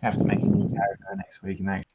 have to make a new character next week, and that.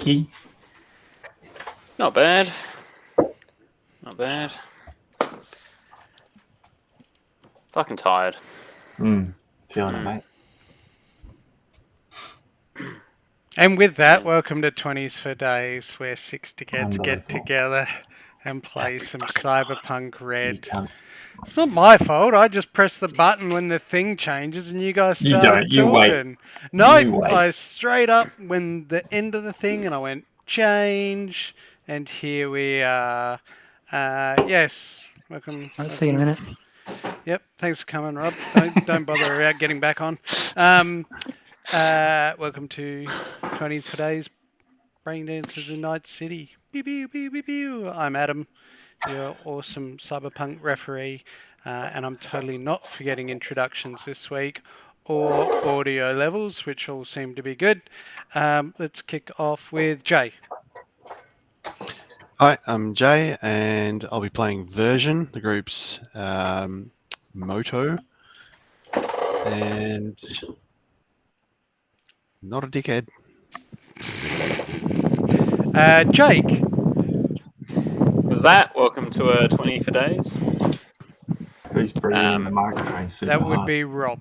Key. Not bad. Not bad. Fucking tired. Feeling it, mate. And with that, welcome to 20s for Days, where 6 dickheads get Unbelievable. together and play some Cyberpunk You Red. can't. It's not my fault. I just pressed the button when the thing changes and you guys You started don't. You wait. talking. No, You wait. I straight up when the end of the thing and I went change, and here we are. Yes, welcome. I'll see you in a minute. Yep, thanks for coming, Rob. Don't bother about getting back on. Welcome to 20s for Days, Braindances in Nightcity. Pew, pew, pew, pew, pew. I'm Adam, your awesome Cyberpunk referee, and I'm totally not forgetting introductions this week or audio levels, which all seem to be good. Let's kick off with Jay. Hi, I'm Jay, and I'll be playing Version, the group's motto, and not a dickhead. Jake. With that, welcome to 20 for Days. Who's breathing the microphone super That would hard? be Rob.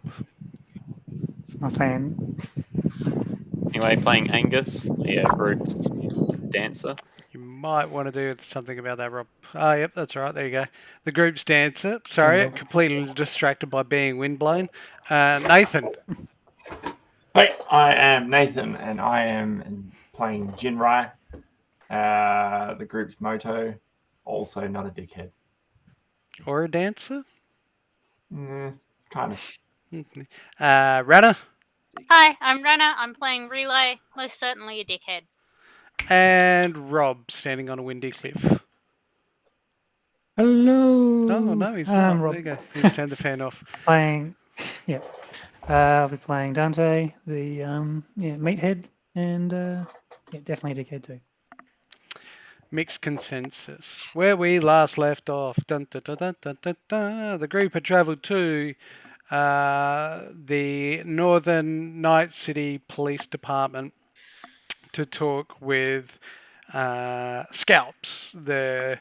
It's my fan. Anyway, playing Angus, the group's dancer. You might want to do something about that, Rob. Oh, yep, that's right. There you go. The group's dancer. Sorry, completely distracted by being windblown. Nathan. Hey, I am Nathan, and I am playing Jinrai, the group's motto. Also, not a dickhead. Or a dancer. Kind of. Rana. Hi, I'm Rana. I'm playing Relay. Most certainly a dickhead. And Rob, standing on a windy cliff. Hello. Oh, no, he's not. Rob. There you go. He's turned the fan off. Playing, yeah. I'll be playing Dante, the meathead, and definitely a dickhead too. Mixed consensus. Where we last left off, dun, dun, dun, dun, dun, dun, dun, the group had travelled to the Northern Nightcity Police Department to talk with Scalps, the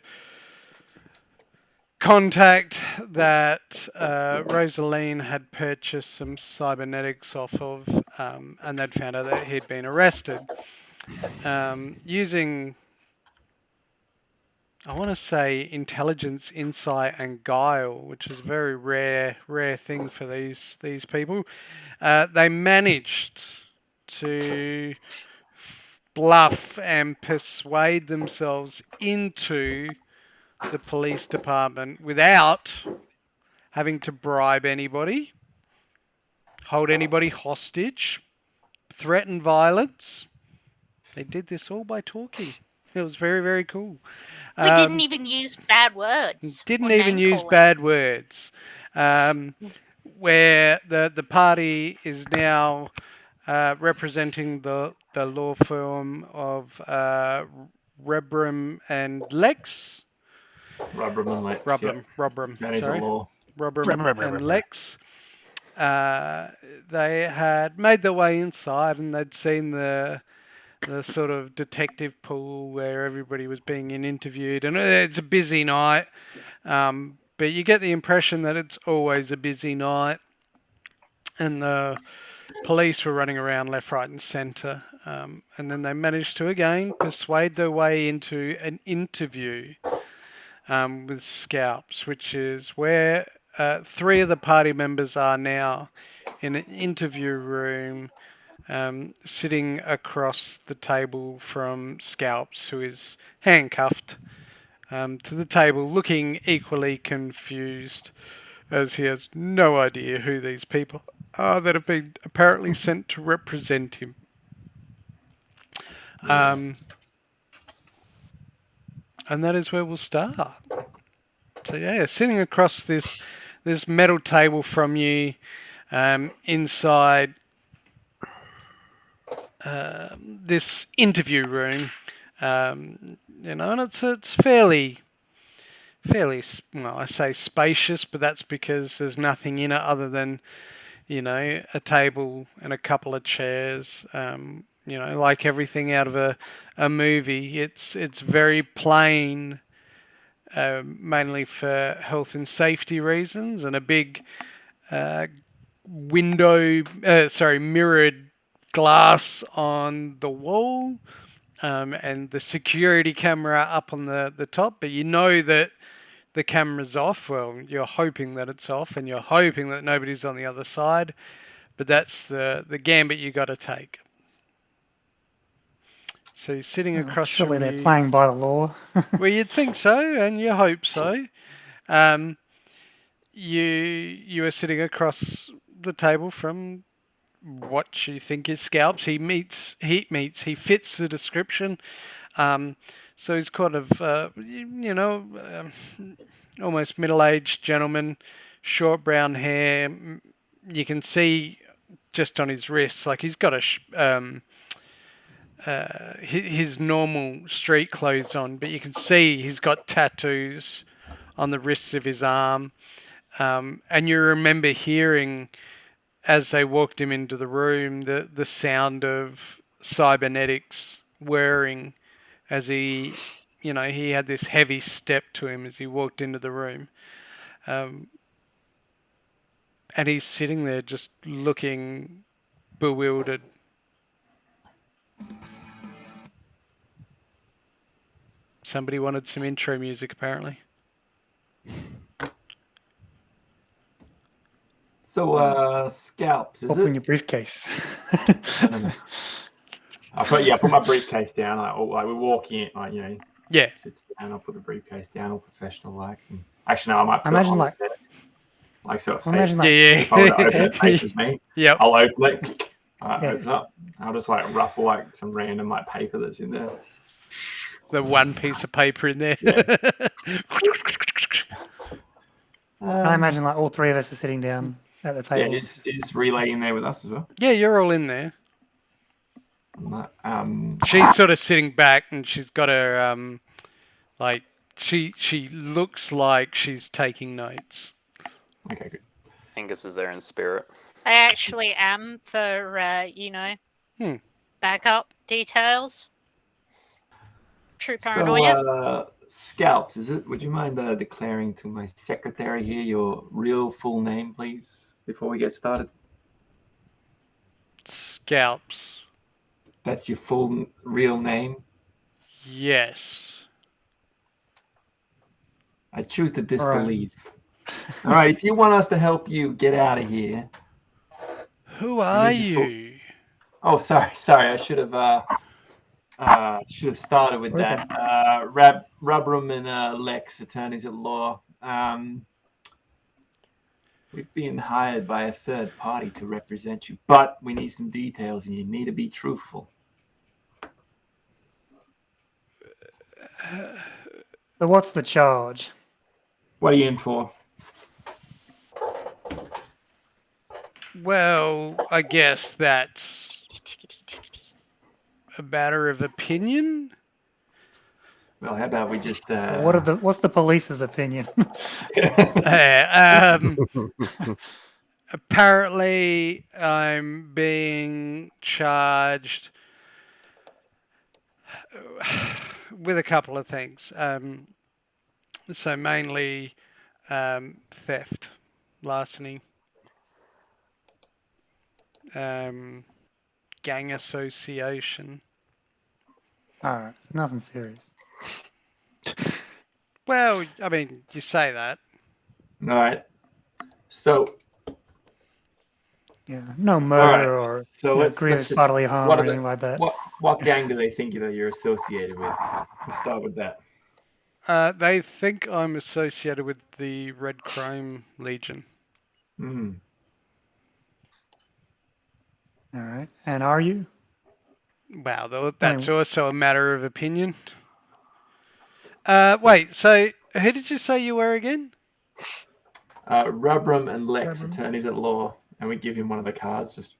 contact that Rosaline had purchased some cybernetics off of, and they'd found out that he'd been arrested using, I want to say, intelligence, insight, and guile, which is a very rare thing for these people. They managed to bluff and persuade themselves into the police department without having to bribe anybody, hold anybody hostage, threaten violence. They did this all by talking. It was very, very cool. We didn't even use bad words. Didn't even use bad words. Where the party is now representing the law firm of Rebram and Lex. Rubram and Lex. Robram. That is a law. Robram and Lex. They had made their way inside and they'd seen the sort of detective pool where everybody was being interviewed, and it's a busy night, but you get the impression that it's always a busy night, and the police were running around left, right and centre, and then they managed to again persuade their way into an interview with Scalps, which is where 3 of the party members are now in an interview room, sitting across the table from Scalps, who is handcuffed to the table, looking equally confused, as he has no idea who these people are that have been apparently sent to represent him. And that is where we'll start. So yeah, sitting across this metal table from you, inside this interview room, and it's fairly, well, I say spacious, but that's because there's nothing in it other than, a table and a couple of chairs. Like everything out of a movie, it's very plain mainly for health and safety reasons, and a big mirrored glass on the wall, and the security camera up on the top. But you know that the camera's off. Well, you're hoping that it's off, and you're hoping that nobody's on the other side. But that's the gambit you got to take. So he's sitting across Surely from they're you. playing by the law. Well, you'd think so, and you hope so. You are sitting across the table from what you think is Scalps. He fits the description. So he's kind of, almost middle-aged gentleman, short brown hair. You can see just on his wrists, like he's got his normal street clothes on, but you can see he's got tattoos on the wrists of his arm. And you remember hearing, as they walked him into the room, the sound of cybernetics whirring as he had this heavy step to him as he walked into the room. And he's sitting there just looking bewildered. Somebody wanted some intro music, apparently. So, Scalps, is Open it? your briefcase. I put my briefcase down. We walk in, Yeah. sits down. I'll put the briefcase down, all professional like. Actually, no, I might put Imagine it on like- the desk, so it Imagine faces. like- If I were to open it, faces me. Yep. I'll open it. Yeah. Open up. I'll just ruffle some random paper that's in there. The one piece of paper in there. Yeah. I imagine like all three of us are sitting down at the Yeah, table. is Relay in there with us as well? Yeah, you're all in there. Um, She's sort of sitting back, and she's got her she looks like she's taking notes. okay, good. Angus is there in spirit. I actually am for, backup details. True paranoia. So, Scalps, is it? Would you mind declaring to my secretary here your real full name, please, before we get started? Scalps. That's your full real name? Yes. I choose to disbelieve. All right, if you want us to help you get out of here. Who are need your you? Oh, sorry. I should have started with Okay. that. Rubram and Lex, attorneys at law. We've been hired by a third party to represent you, but we need some details, and you need to be truthful. So what's the charge? What are you in for? Well, I guess that's a matter of opinion. Well, how about we just... What's the police's opinion? Apparently, I'm being charged with a couple of things. So mainly theft, larceny, gang association. Alright, so nothing serious. Well, I mean, you say that. All right. So, Yeah, no all murder right. or So let's grievous just... bodily harm what or are the- anything like that. What gang do they think that you're associated with? We'll start with that. They think I'm associated with the Red Chrome Legion. Hmm. All right, and are you? Wow, that's also a matter of opinion. Wait, so who did you say you were again? Rubram and Lex, Rubram. attorneys at law, and we give him one of the cards. Just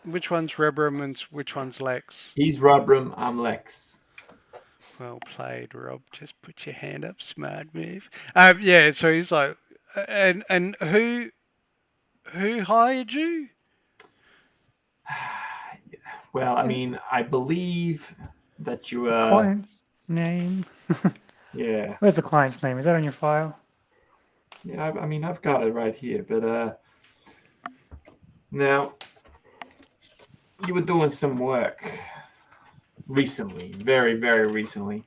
Which one's Rubram and which one's Lex? he's Rubram, I'm Lex. Well played, Rob. Just put your hand up. Smart move. Yeah, so he's like, and who hired you? Well, I mean, I believe that you Client's name. yeah. Where's the client's name? Is that on your file? Yeah, I mean, I've got it right here, but now you were doing some work recently, very, very recently,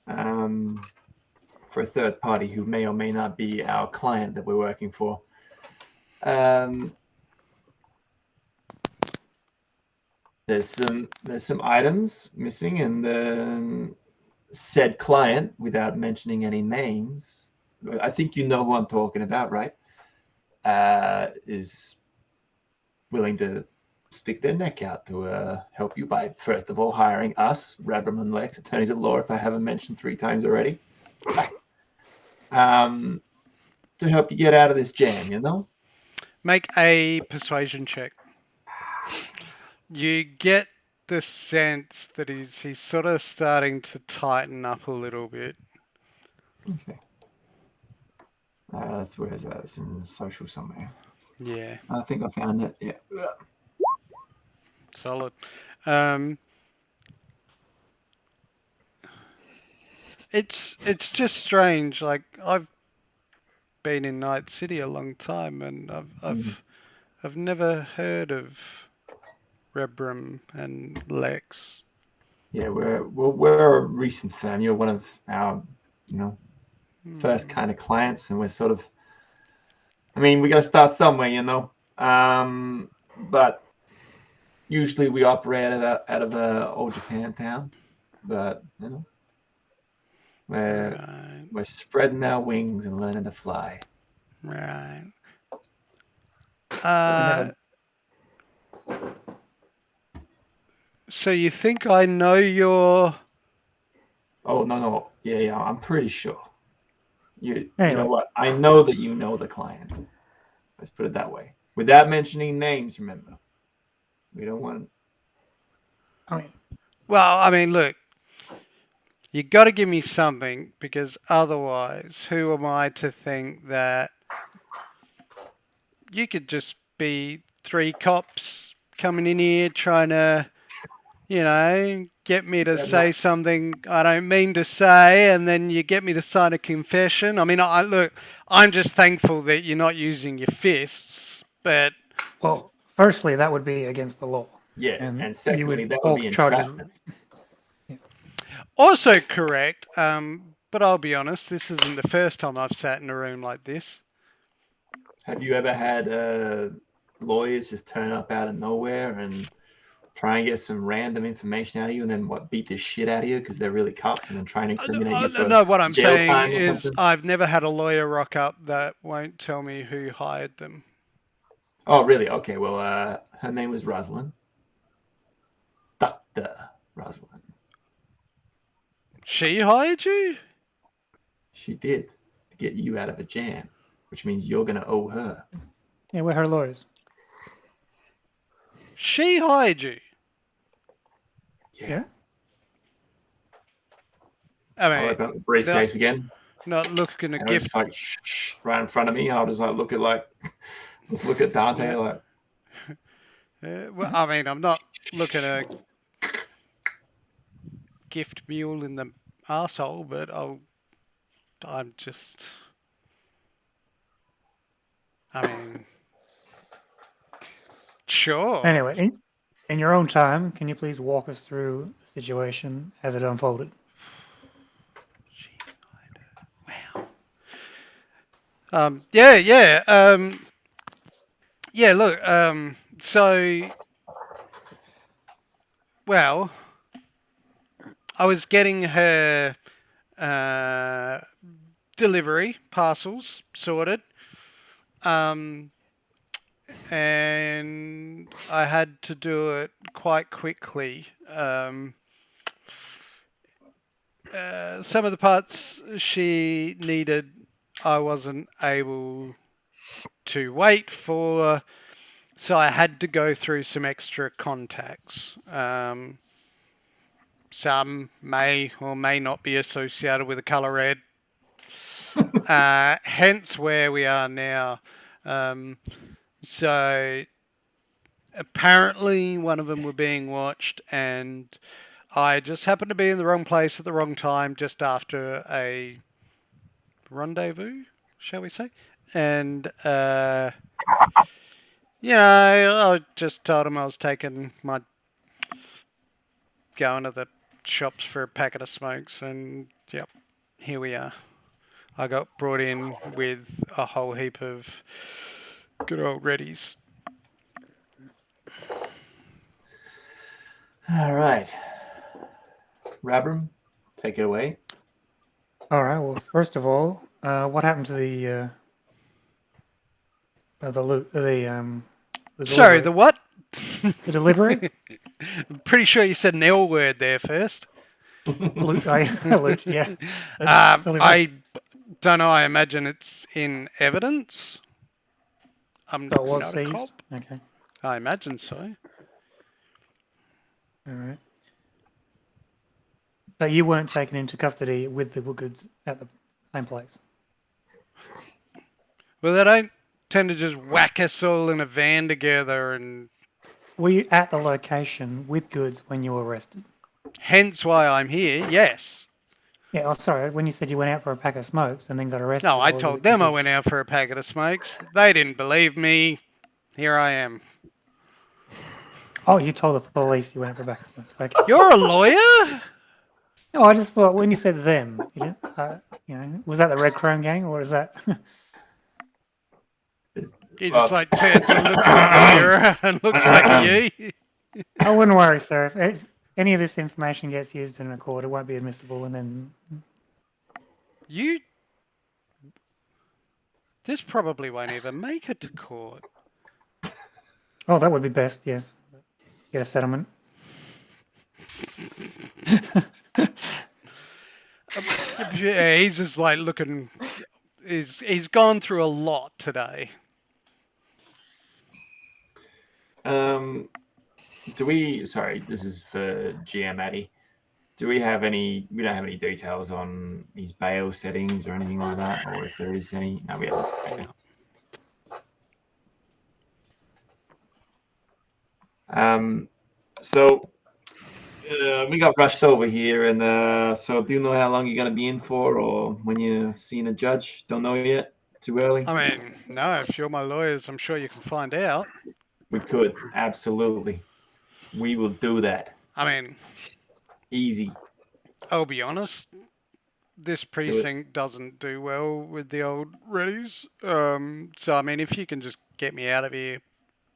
for a third party who may or may not be our client that we're working for. There's some items missing, and the said client, without mentioning any names, I think you know who I'm talking about, right? Is willing to stick their neck out to help you by, first of all, hiring us, Rabram and Lex, attorneys at law, if I haven't mentioned 3 times already, to help you get out of this jam, you know? Make a persuasion check. You get the sense that he's sort of starting to tighten up a little bit. Okay. That's where it's in social somewhere. Yeah, I think I found it. Yeah. solid. It's just strange. Like, I've been in Nightcity a long time, and I've never heard of Rebram and Lex. Yeah, we're a recent firm. You're one of our, first kind of clients, and we're sort of. I mean, we got to start somewhere, But usually we operate out of a old Japan town, but we're Right, we're spreading our wings and learning to fly. right. never- So you think I know your? Oh no, yeah, I'm pretty sure. You know Anyway. what? I know that you know the client. Let's put it that way, without mentioning names. Remember, we don't want. I mean, Well, I mean, look, you got to give me something, because otherwise, who am I to think that you could just be 3 cops coming in here trying to, get me to say something I don't mean to say, and then you get me to sign a confession. I mean, look, I'm just thankful that you're not using your fists, but well, firstly, that would be against the law. Yeah, And and you secondly, that would bulk be charges. entrapment. also correct. But I'll be honest, this isn't the first time I've sat in a room like this. Have you ever had lawyers just turn up out of nowhere and try and get some random information out of you, and then beat the shit out of you because they're really cops, and then try and incriminate you for No, what I'm jail saying time or is something? I've never had a lawyer rock up that won't tell me who hired them. Oh, really? Okay. Well, her name was Rosalind. Dr. Rosalind. She hired you? She did, to get you out of a jam, which means you're gonna owe her. Yeah, we're her lawyers. She hired you? Yeah. I I'll mean, open up the briefcase again, not looking a and it's gift. like shh, right in front of me, and I'll just look at Dante Yeah. like. Well, I mean, I'm not looking a gift mule in the arsehole, but I'm just. I mean, sure. Anyway, in your own time, can you please walk us through the situation as it unfolded? Wow. Yeah. Yeah. Look. So. Well, I was getting her delivery parcels sorted. And I had to do it quite quickly. Some of the parts she needed, I wasn't able to wait for, so I had to go through some extra contacts. Some may or may not be associated with the colour red. Hence where we are now. So apparently one of them were being watched, and I just happened to be in the wrong place at the wrong time just after a rendezvous, shall we say? And, I just told him I was going to the shops for a packet of smokes, and yep, here we are. I got brought in with a whole heap of good old Reddies. All right. Rabram, take it away. All right. Well, first of all, what happened to the loot? The Sorry, delivery? the what? The delivery? I'm pretty sure you said an L word there first. Loot. Loot. Yeah. Delivery. I don't know. I imagine it's in evidence. I'm So it was not a seized. cop. Okay. I imagine so. All right. But you weren't taken into custody with the goods at the same place. Well, they don't tend to just whack us all in a van together, and Were you at the location with goods when you were arrested? hence why I'm here. Yes. Yeah. Oh, sorry. When you said you went out for a pack of smokes and then got arrested. No, I was a told bit them I confused. went out for a packet of smokes. They didn't believe me. Here I am. Oh, you told the police you went out for a pack of smokes. Okay. You're a lawyer? No, I just thought when you said them, was that the Red Chrome gang or is that? He just turns and looks in the mirror and looks back at you. I wouldn't worry, sir. If any of this information gets used in a court, it won't be admissible, and then This probably won't even make it to court. that would be best. Yes, get a settlement. Yeah, he's just looking. He's gone through a lot today. Sorry, this is for GM Addy. We don't have any details on his bail settings or anything like that, or if there is any. No, we haven't. Okay. So we got rushed over here, and so do you know how long you're going to be in for, or when you're seeing a judge? Don't know yet? Too early? I mean, no, if you're my lawyers, I'm sure you can find out. We could, absolutely. We will do that. I mean, easy. I'll be honest, this precinct doesn't do well with the old Reddies. So, I mean, if you can just get me out of here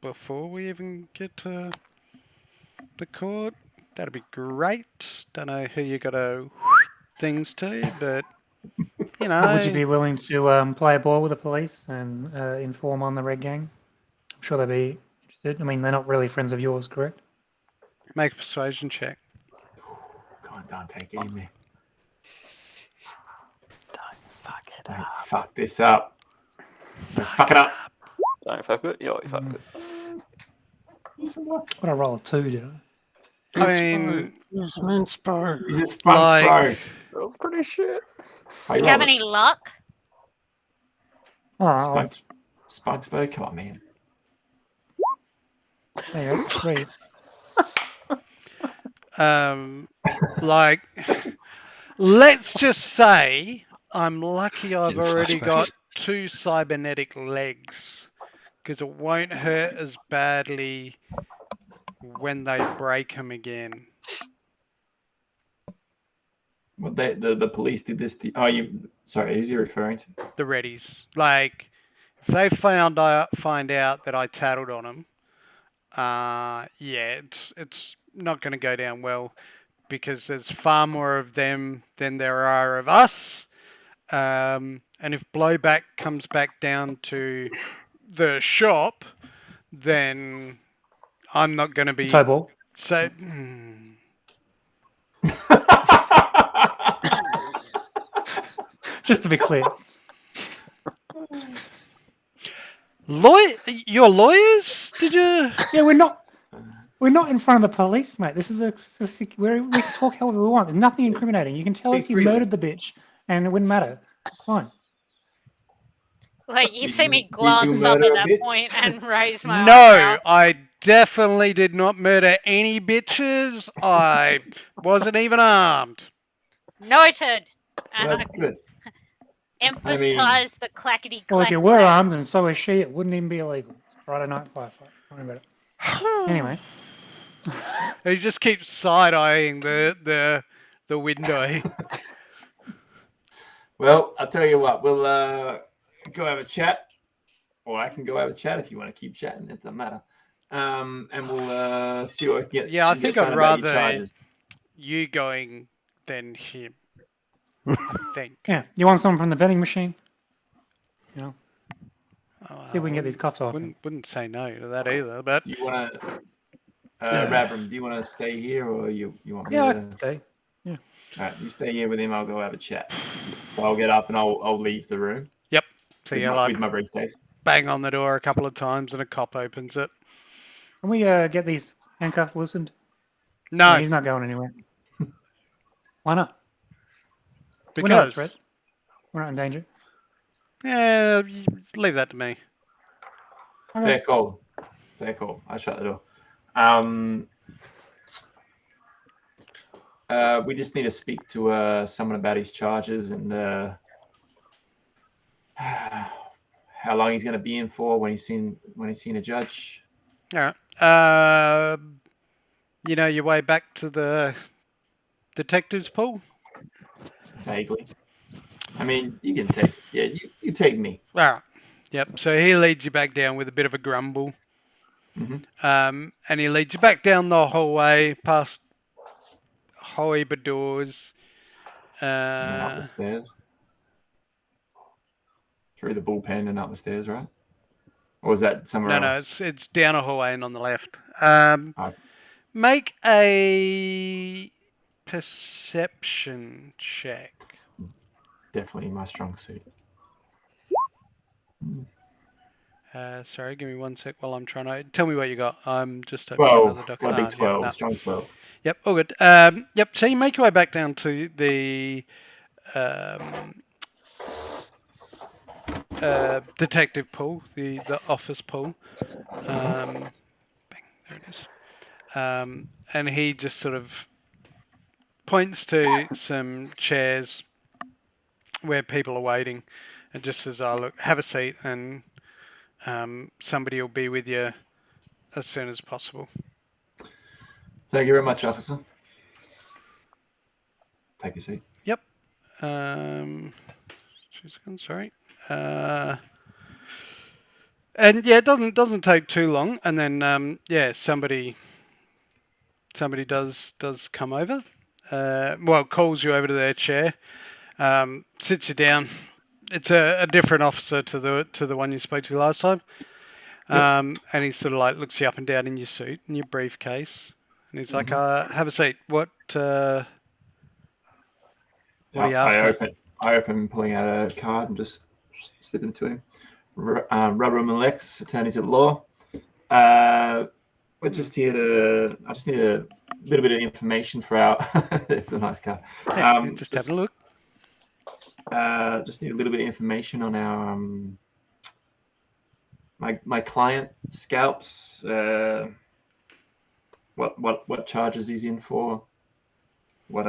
before we even get to the court, that'd be great. Don't know who you got to things to, but, Would you be willing to play a ball with the police and inform on the Red Gang? I'm sure they'd be interested. I mean, they're not really friends of yours, correct? Make a persuasion check. Come on, Dante, get in there. Don't fuck it Don't up. fuck this up. Don't fuck it up. Don't fuck it. You fucked it. What I roll a 2, did I? I mean, You just fucked, bro. That was pretty shit. How Do you have any luck? Oh, Spunksburg? Come on, man. there you go, 3. Let's just say I'm lucky I've Getting already flashbacks. got 2 cybernetic legs, because it won't hurt as badly when they break them again. Well, the police did this. Sorry, who's he referring to? The Reddies. Like, if they find out that I tattled on them, it's not going to go down well, because there's far more of them than there are of us. And if blowback comes back down to the shop, then I'm not going to be Toe ball. so. Just to be clear. You're lawyers? Did you? Yeah, we're not in front of the police, mate. This is we can talk however we want. There's nothing incriminating. You can tell us you murdered the bitch, and it wouldn't matter. It's fine. Like, you see me Did you glance up murder at a that bitch? point and raise my No, eyebrow. I definitely did not murder any bitches. I wasn't even armed. Noted. And Well, I that's good. emphasize the clackety Well, if clack you were clack. armed and so is she, it wouldn't even be illegal. It's Friday night firefight. Don't worry about it. Anyway, He just keeps side eyeing the window. Well, I'll tell you what. We'll go have a chat, or I can go have a chat if you want to keep chatting. It doesn't matter. And we'll see what we can get. Yeah, I get think done I'd about your rather charges. you going than him. I think. yeah. You want someone from the vending machine? You know, Oh, see if we can get these cuts off. Wouldn't say no to that either. But Do you want to, Rabram? Do you want to stay here, or you want me Yeah, I to? can stay. All right, you stay here with him. I'll go have a chat. So I'll get up and I'll leave the room yep. So with you my, like with my briefcase. bang on the door a couple of times and a cop opens it. Can we get these handcuffs loosened? No, He's not going anywhere. Why not? We're not a threat. because We're not in danger. yeah, leave that to me. Okay. Fair call. Fair call. I shut the door. We just need to speak to someone about his charges and how long he's going to be in for when he's seen a judge. All right. You know your way back to the detectives pool. Vaguely. I mean, you can take. Yeah, you take me. All right. Yep. So he leads you back down with a bit of a grumble. Mm-hmm. And he leads you back down the hallway past whole heap of doors. And then up the stairs. Through the bullpen and up the stairs, right? Or was that somewhere No, else? it's down a hallway and on the left. Okay. Make a perception check. Definitely my strong suit. Sorry, give me 1 sec while I'm trying to... Tell me what you got. I'm just opening 12. another document. Well, big 12. Yep, no. Strong 12. Yep, all good. Yep, so you make your way back down to the detective pool, the office pool. Bang, there it is. And he just sort of points to some chairs where people are waiting and just says, oh, look, have a seat and somebody will be with you as soon as possible. Thank you very much, officer. Take a seat. Yep. 2 seconds, sorry. And yeah, it doesn't take too long, and then yeah, somebody does come over. Well, calls you over to their chair, sits you down. It's a different officer to the one you spoke to last time. And he sort of like looks you up and down in your suit and your briefcase, and he's like, "Have a seat. What are you after?" I open, pulling out a card and just slipping it to him. Rubberham and Lex, attorneys at law. We're just here to. I just need a little bit of information for our. It's a nice card. Just having a look. Just need a little bit of information on our my client Scalps. What charges he's in for? What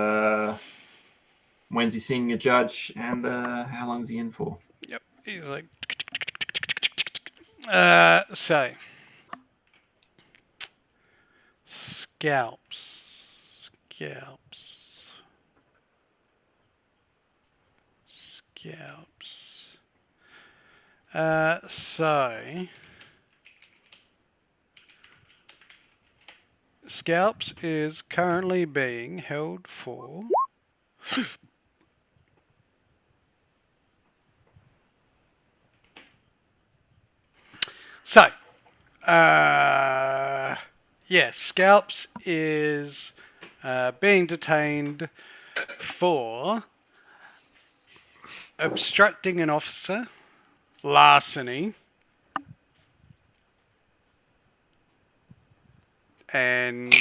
when's he seeing a judge, and how long is he in for? Yep. He's like, so scalps. So Scalps is currently being held for so yeah, Scalps is being detained for obstructing an officer, larceny, and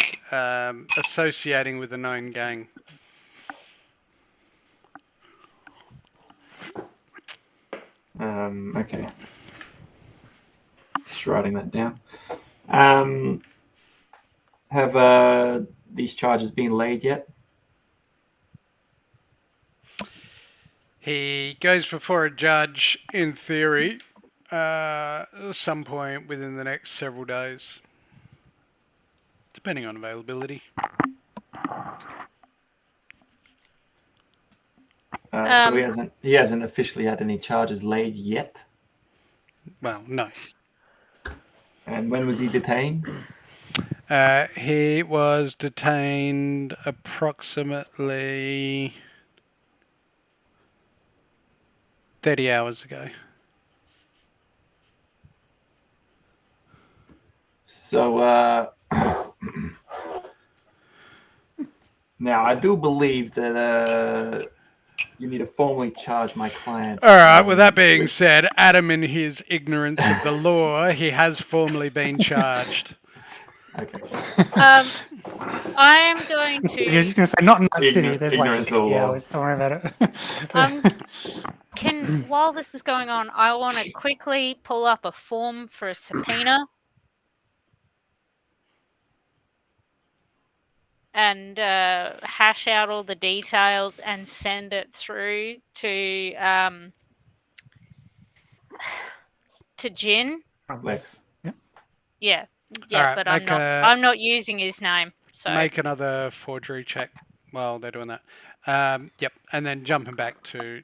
associating with a known gang. Okay. Just writing that down. Have these charges been laid yet? He goes before a judge, in theory, some point within the next several days, depending on availability. So he hasn't officially had any charges laid yet. Well, no. And when was he detained? He was detained approximately 30 hours ago. So now I do believe that you need to formally charge my client. All right, with that being said, Adam, in his ignorance of the law, he has formally been charged. Okay. I am going You're to. just going to say, not in Night City, there's like Ignorance of 60 law. hours. Don't worry about it. While this is going on, I want to quickly pull up a form for a subpoena. And hash out all the details and send it through to Jin. Lex. Yeah, Alright, but I'm not using his name. So Make another forgery check while they're doing that. Yep, and then jumping back to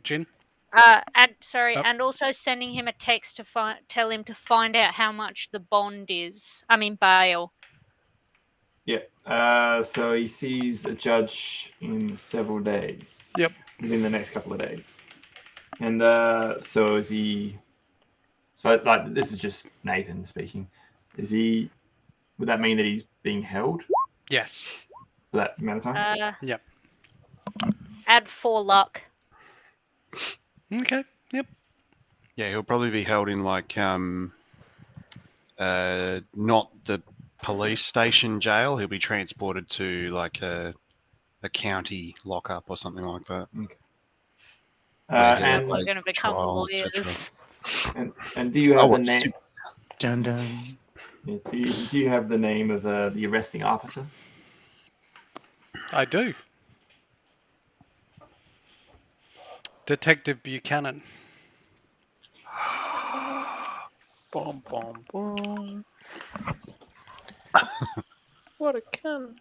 Jin. and also sending him a text to tell him to find out how much the bond is. I mean bail. Yeah. So he sees a judge in several days. Yep. Within the next couple of days. And so is he? So like this is just Nathan speaking. Is he? Would that mean that he's being held Yes. for that amount of time? Yep. Add 4 luck. Okay. Yep. Yeah, he'll probably be held in like not the police station jail. He'll be transported to like a county lockup or something like that. Okay. And we're going to become trial, lawyers. And do you have the name? Dun dun. Do you have the name of the arresting officer? I do. Detective Buchanan. Boom, boom, boom. What a cunt.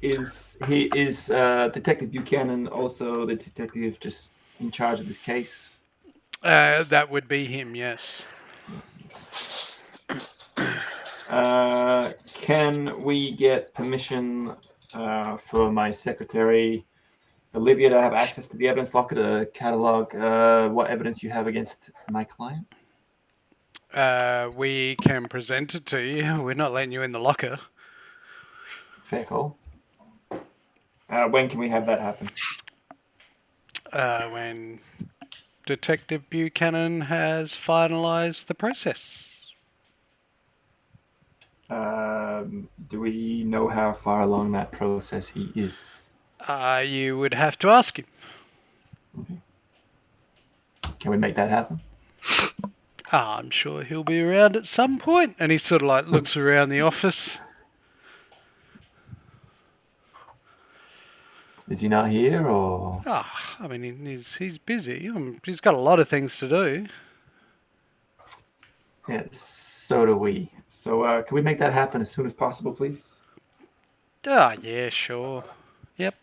Is Detective Buchanan also the detective just in charge of this case? That would be him, yes. Can we get permission for my secretary, Olivia, to have access to the evidence locker to catalog what evidence you have against my client? We can present it to you. We're not letting you in the locker. Fair call. When can we have that happen? When Detective Buchanan has finalised the process. Do we know how far along that process he is? You would have to ask him. Okay. Can we make that happen? I'm sure he'll be around at some point. And he sort of like looks around the office. Is he not here, or? I mean, he's busy. He's got a lot of things to do. Yeah, so do we. So can we make that happen as soon as possible, please? Yeah, sure. Yep.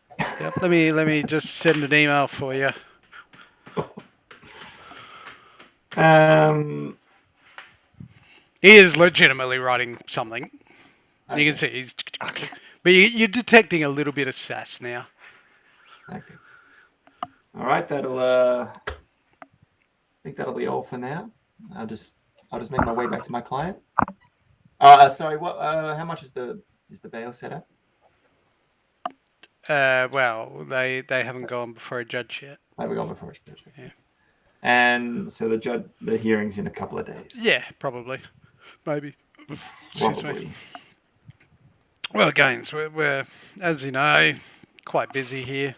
Let me just send an email for you. He is legitimately writing something. Okay. You can see he's... But you're detecting a little bit of sass now. Okay. All right, I think that'll be all for now. I'll just make my way back to my client. Sorry, what? How much is the bail set up? Well, they haven't gone before a judge yet. They haven't gone before a judge. Okay. Yeah. And so the hearing's in a couple of days. Yeah, probably, maybe. Excuse Probably. me. Well, Gaines, we're, as you know, quite busy here.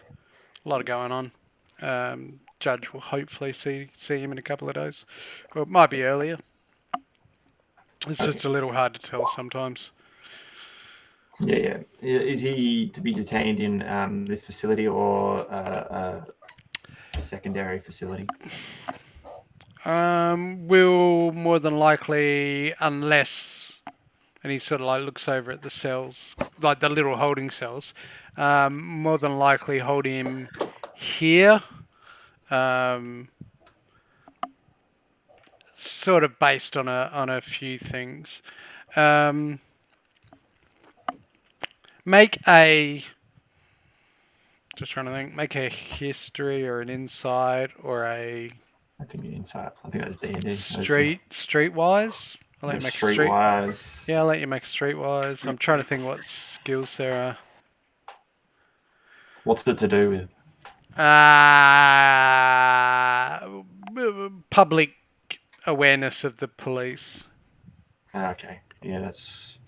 A lot going on. judge will hopefully see him in a couple of days. Or it might be earlier. It's just a little hard to tell sometimes. Yeah. Is he to be detained in this facility or a secondary facility? Will more than likely, unless, and he sort of like looks over at the cells, like the little holding cells, more than likely hold him here. Sort of based on a few things. Make a history or an insight or a I think the insight. I think that's D&D. streetwise. I'll let you make streetwise. Yeah, I'll let you make streetwise. I'm trying to think what skills there are. What's it to do with? Public awareness of the police. Okay. Yeah, that's.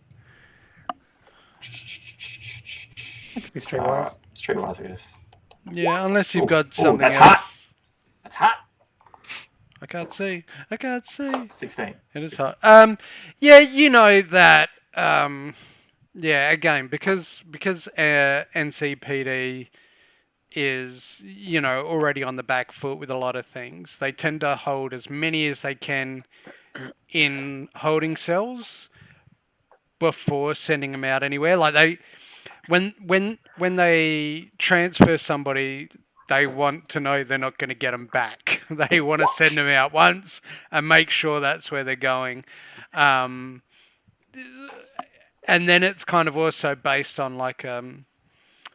It could be streetwise. Streetwise, I guess. Yeah, unless you've got Ooh, something that's else. hot. That's hot. I can't see. 16. It is hot. Yeah, you know that. Yeah, again, because NCPD is, you know, already on the back foot with a lot of things. They tend to hold as many as they can in holding cells before sending them out anywhere. Like when they transfer somebody, they want to know they're not going to get them back. They want to send them out once and make sure that's where they're going. And then it's kind of also based on like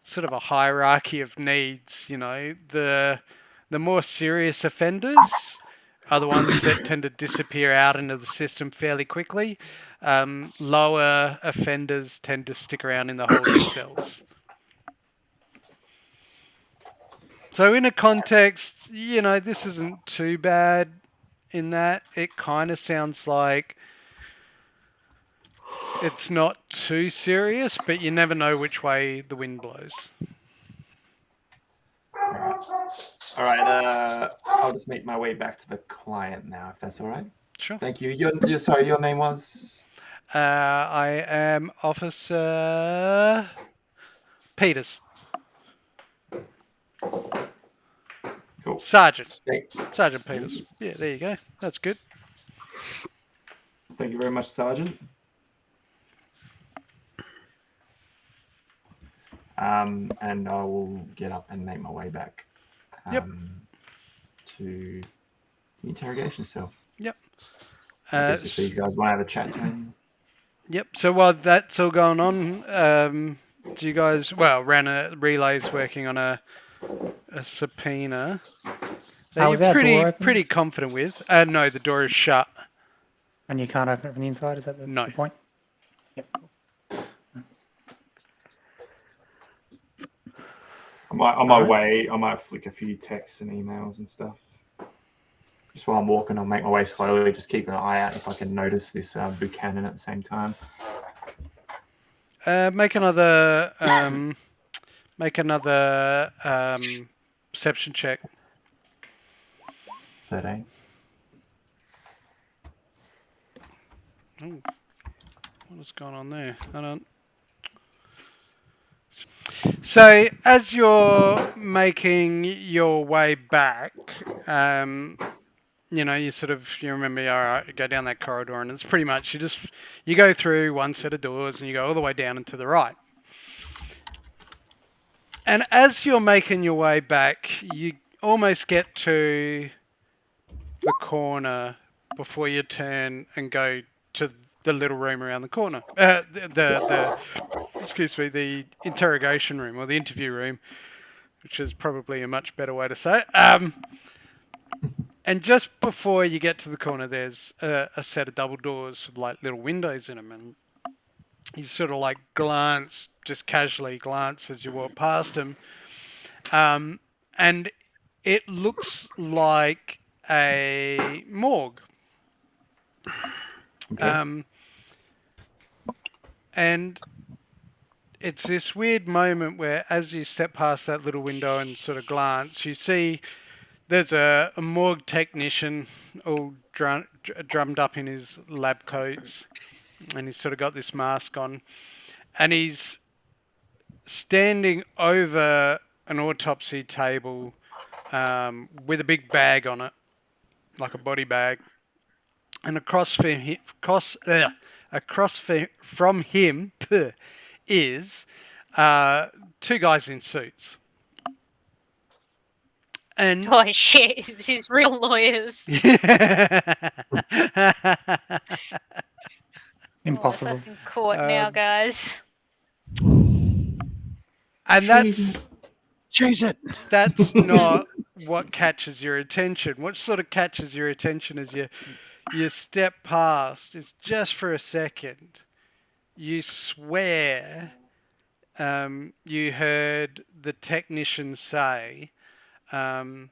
sort of a hierarchy of needs. You know, the more serious offenders are the ones that tend to disappear out into the system fairly quickly. Lower offenders tend to stick around in the holding cells. So in a context, you know, this isn't too bad in that it kind of sounds like it's not too serious, but you never know which way the wind blows. All right. I'll just make my way back to the client now, if that's all right. Sure. Thank you. Sorry, your name was? I am Officer Peters. Cool. Sergeant Thank Peters. Yeah, there you go. That's good. you very much, Sergeant. And I will get up and make my way back to the interrogation cell. Yep. I guess if these guys want to have a chat to him. Yep. So while that's all going on, do you guys ran a relays working on a subpoena that was our door you're open? pretty confident with? No, the door is shut. And you can't open it from the inside, is that No. the point? Yep. On my way, I might flick a few texts and emails and stuff. Just while I'm walking, I'll make my way slowly, just keeping an eye out if I can notice this Buchanan at the same time. Make another perception check. 13. Ooh. What is going on there? I don't. So as you're making your way back, you know, you remember, all right, you go down that corridor, and it's pretty much you go through one set of doors and you go all the way down and to the right. And as you're making your way back, you almost get to the corner before you turn and go to the little room around the corner. The interrogation room or the interview room, which is probably a much better way to say it. And just before you get to the corner, there's a set of double doors with like little windows in them, and you sort of like just casually glance as you walk past them, and it looks like a morgue. Okay. And it's this weird moment where as you step past that little window and sort of glance, you see there's a morgue technician all drummed up in his lab coats, and he's sort of got this mask on, and he's standing over an autopsy table with a big bag on it, like a body bag, and across from him is two guys in suits. And Oh shit! It's his real lawyers. Impossible. Fucking court now, guys. And that's not what catches your attention. What sort of catches your attention is you step past is just for a second. You swear you heard the technician say, I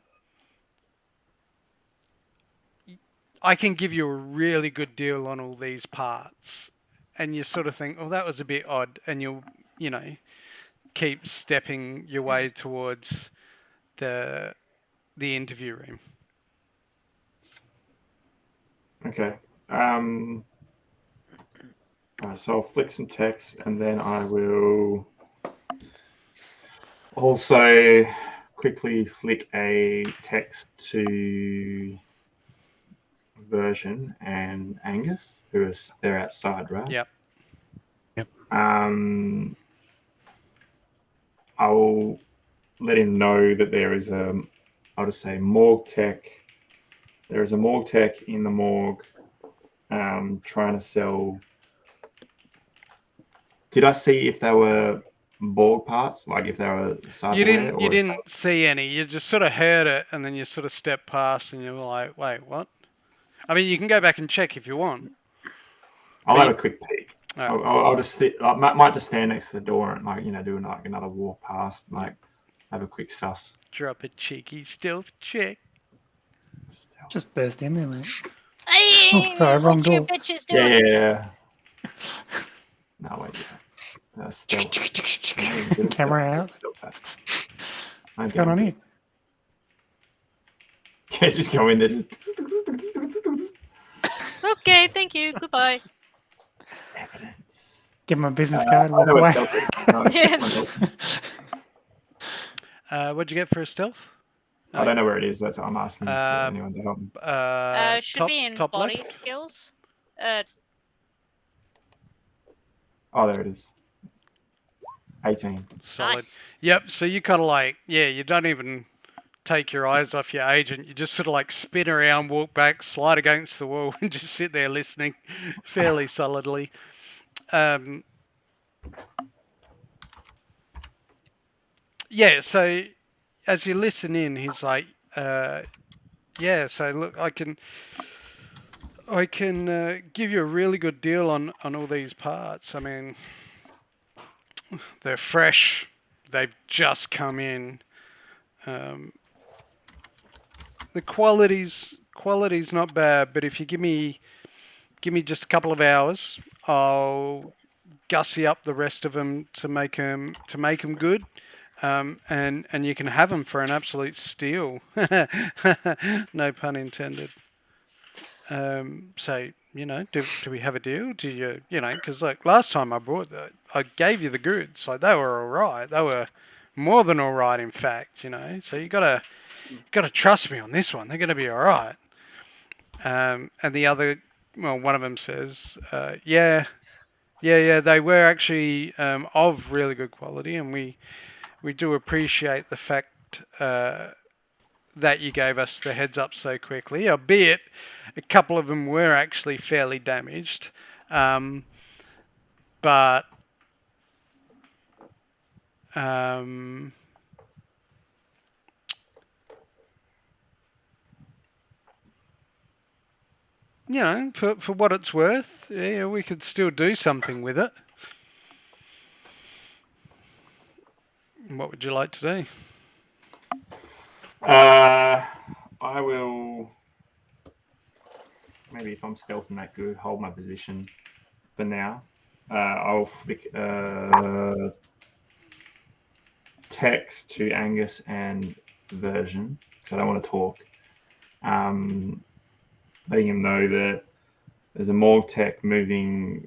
can give you a really good deal on all these parts. And you sort of think, oh, that was a bit odd. And you'll, keep stepping your way towards the interview room. Okay. So I'll flick some text, and then I will also quickly flick a text to Version and Angus, they're outside, right? Yep. I'll let him know that there is I'll just say morgue tech. There is a morgue tech in the morgue trying to sell. Did I see if they were Borg parts, like if they were cyberware? You didn't see any. You just sort of heard it, and then you sort of stepped past, and you were like, "Wait, what?" I mean, you can go back and check if you want. I'll have a quick peek. Right. I'll just I might just stand next to the door and do another walk past, have a quick suss. Drop a cheeky stealth check. Just burst in there, mate. Hey, Oh, sorry, wrong what you door. bitches doing? Yeah. No, wait. Stealth. Camera out. What's going on here? Yeah, just go in there. Okay, thank you. Goodbye. Evidence. Give him a business card. I Walk know what away. stealth is. No, Yes. What'd you get for a stealth? I don't know where it is. That's what I'm asking for anyone to help me. Should be in top body left. skills. Oh, there it is. 18. Solid. Nice. Yep. So you kind of you don't even take your eyes off your agent. You just sort of spin around, walk back, slide against the wall, and just sit there listening fairly solidly. Yeah. So as you listen in, he's like, yeah. So look, I can give you a really good deal on all these parts. I mean, they're fresh. They've just come in. The quality's not bad, but if you give me just a couple of hours, I'll gussy up the rest of them to make them good, and you can have them for an absolute steal. No pun intended. So do we have a deal? Do you because last time I brought I gave you the goods, so they were all right. They were more than all right, in fact. So you gotta trust me on this one. They're gonna be all right. And the other, one of them says, yeah, they were actually of really good quality, and we do appreciate the fact that you gave us the heads up so quickly, albeit a couple of them were actually fairly damaged. But for what it's worth, yeah, we could still do something with it. What would you like to do? I will, maybe if I'm stealthing that good, hold my position for now. I'll flick text to Angus and Version because I don't want to talk. Letting him know that there's a morgue tech moving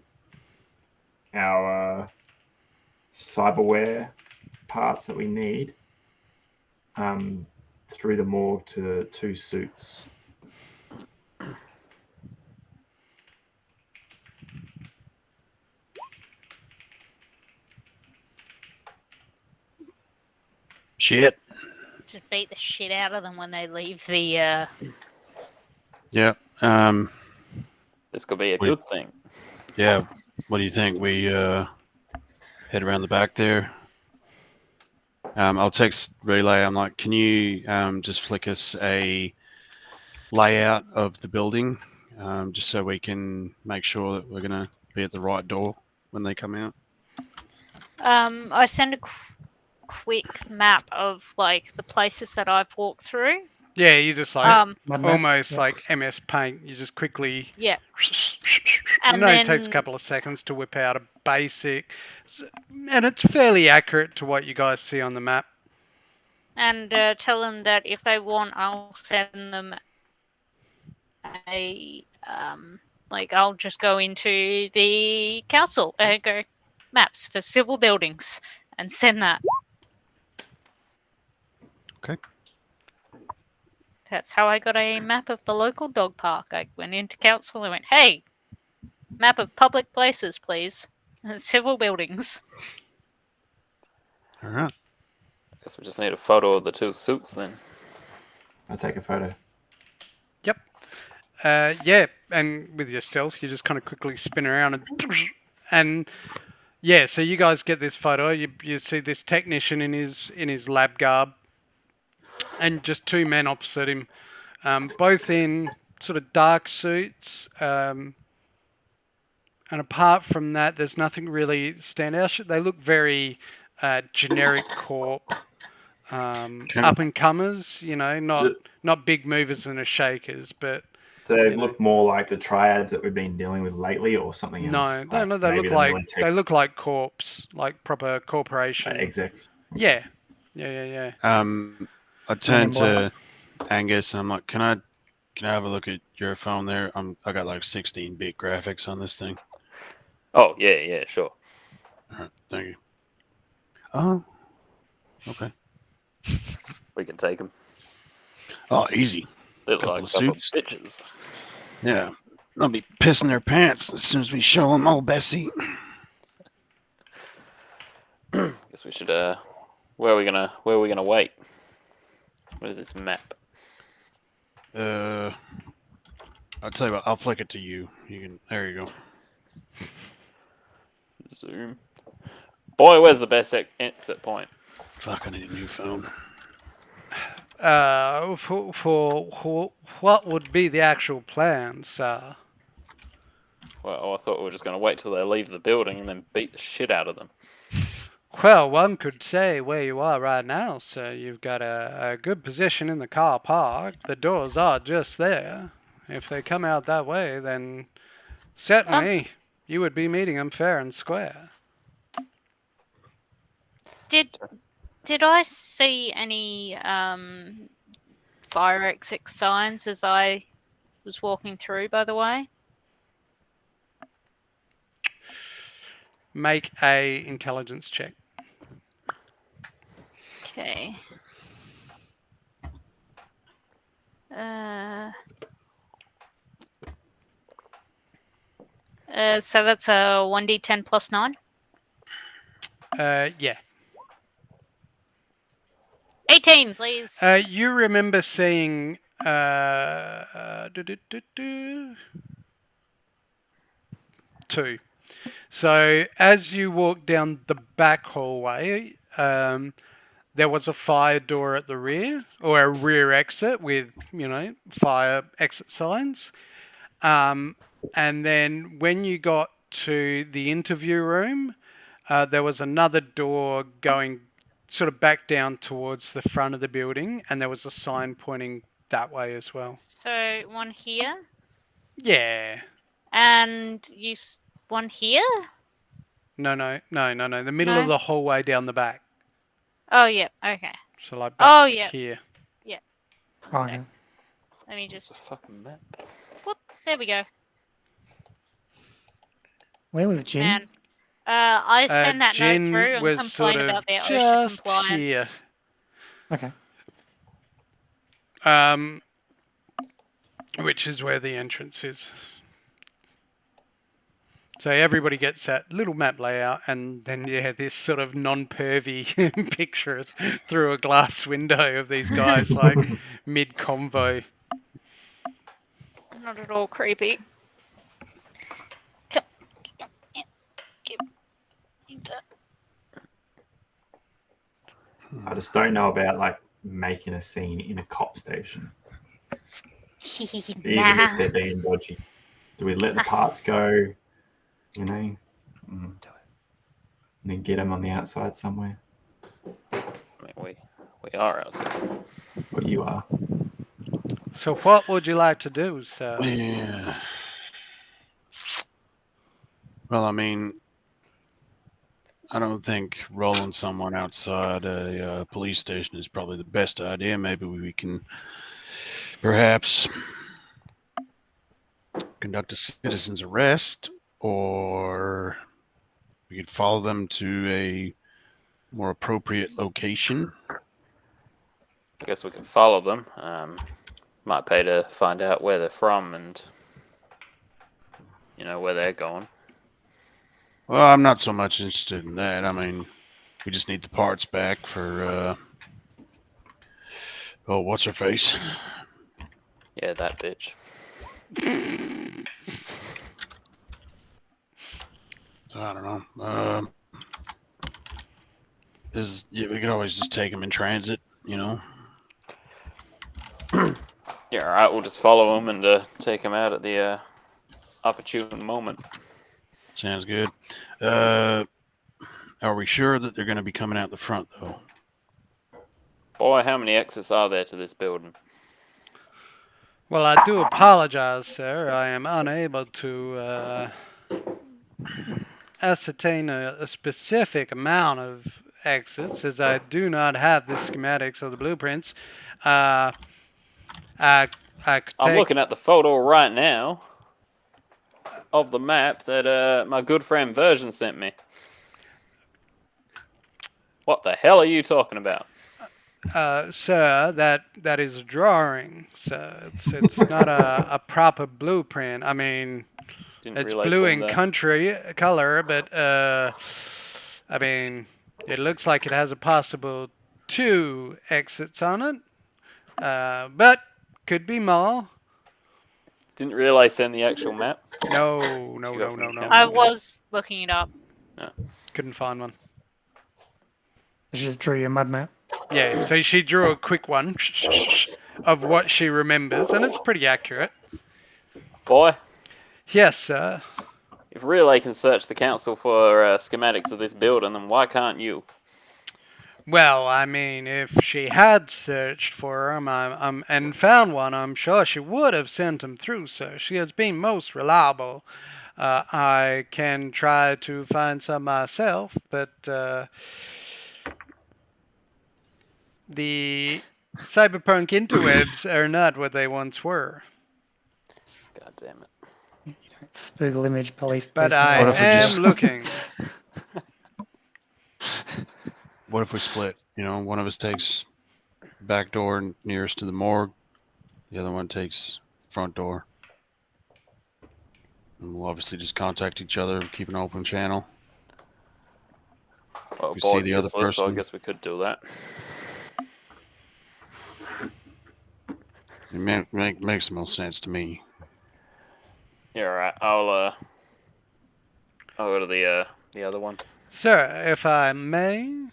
our cyberware parts that we need through the morgue to 2 suits. Shit. Just beat the shit out of them when they leave the. Yeah. This could be a Wait. good thing. Yeah. What do you think? We head around the back there. I'll text Relay. I'm like, can you just flick us a layout of the building, just so we can make sure that we're gonna be at the right door when they come out. I send a quick map of like the places that I've walked through. Yeah, you just like Mud map, almost yeah. like MS Paint. You just quickly. Yeah. I And know then it takes a couple of seconds to whip out a basic, and it's fairly accurate to what you guys see on the map. and tell them that if they want, I'll send them a like I'll just go into the council and go maps for civil buildings and send that. Okay. That's how I got a map of the local dog park. I went into council and went, "Hey, map of public places, please, and civil buildings." All right. Guess we just need a photo of the 2 suits then. I'll take a photo. Yep. Yeah, and with your stealth, you just kind of quickly spin around and yeah. So you guys get this photo. You see this technician in his lab garb, and just 2 men opposite him, both in sort of dark suits. And apart from that, there's nothing really stand out. They look very generic corp, up and comers. You know, not big movers and shakers, but So they look more like the triads that we've been dealing with lately, or something no, else. they look like corps, like proper corporation execs. Yeah. I turned to Angus and I'm like, can I have a look at your phone there? I got like 16-bit graphics on this thing. Oh, yeah, sure. All right, thank you. Oh, okay. We can take them. Oh, easy. They look Couple like of couple suits. bitches. Yeah, they'll be pissing their pants as soon as we show them old Bessie. Guess we should. Where are we gonna wait? What is this map? I'll tell you what. I'll flick it to you. You can. There you go. Zoom. Boy, where's the best exit point? Fuck, I need a new phone. For what would be the actual plan, sir? Well, I thought we were just gonna wait till they leave the building and then beat the shit out of them. Well, one could say where you are right now, sir. You've got a good position in the car park. The doors are just there. If they come out that way, then certainly you would be meeting them fair and square. Did I see any fire exit signs as I was walking through, by the way? Make a intelligence check. Okay. So that's a 1d10 plus 9? Yeah. 18, please. You remember seeing... two. So as you walk down the back hallway, there was a fire door at the rear, or a rear exit with, fire exit signs. And then when you got to the interview room, there was another door going sort of back down towards the front of the building, and there was a sign pointing that way as well. So one here? Yeah. And one here? No. The middle of the hallway down the back. Oh, yeah. Okay. So like back yeah. here. Yeah. Oh, sec. yeah. Let me It's just. a fucking map. Whoop, there we go. Where was Jin? Man. I send that note Jin through and was complain sort of about their OSHA just compliance. Okay. Which is where the entrance is. So everybody gets that little map layout, and then this sort of non-pervy picture through a glass window of these guys like mid-convo. Not at all creepy. I just don't know about like making a scene in a cop station, even if they're being dodgy. Do we let the parts go? You know, and then get them on the outside somewhere. I mean, we are outside. What you are. So what would you like to do, sir? Yeah. Well, I mean, I don't think rolling someone outside a police station is probably the best idea. Maybe we can perhaps conduct a citizen's arrest, or we could follow them to a more appropriate location. I guess we can follow them. Might pay to find out where they're from and where they're going. Well, I'm not so much interested in that. I mean, we just need the parts back for, what's her face? Yeah, that bitch. So I don't know. We could always just take them in transit, Yeah, all right. We'll just follow them and take them out at the opportune moment. Sounds good. Are we sure that they're going to be coming out the front, though? Boy, how many exits are there to this building? Well, I do apologize, sir. I am unable to ascertain a specific amount of exits, as I do not have the schematics or the blueprints. I could I'm take. looking at the photo right now of the map that my good friend Version sent me. What the hell are you talking about? Sir, that is a drawing, sir. It's not a proper blueprint. I mean, Didn't it's realize blue them in there. color, but I mean, it looks like it has a possible 2 exits on it, but could be more. Didn't realize them the actual map. No. I was looking it up. Couldn't find one. You just drew your mud map. Yeah, so she drew a quick one of what she remembers, and it's pretty accurate. Boy, Yes, sir. if Relay can search the council for schematics of this building, then why can't you? Well, I mean, if she had searched for him and found one, I'm sure she would have sent him through, sir. She has been most reliable. I can try to find some myself, but the cyberpunk interwebs are not what they once were. God damn it. Spoogle image police. But policeman. I What if we am just- looking. What if we split? One of us takes back door nearest to the morgue, the other one takes front door. And we'll obviously just contact each other, keep an open channel. Well, We boys see the other useless, so I person. guess we could do that. It makes the most sense to me. Yeah, alright. I'll go to the other one. Sir, if I may.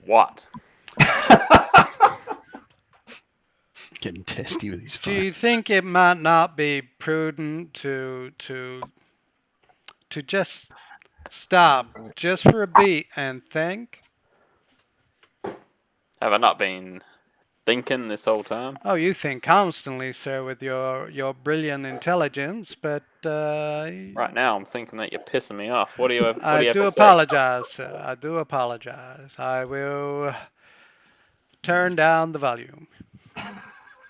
What? Getting testy with these Do you fires. think it might not be prudent to just stop just for a beat and think? Have I not been thinking this whole time? Oh, you think constantly, sir, with your brilliant intelligence, but Right now, I'm thinking that you're pissing me off. What do you have? What do I you have do to say? apologize, sir. I do apologize. I will turn down the volume.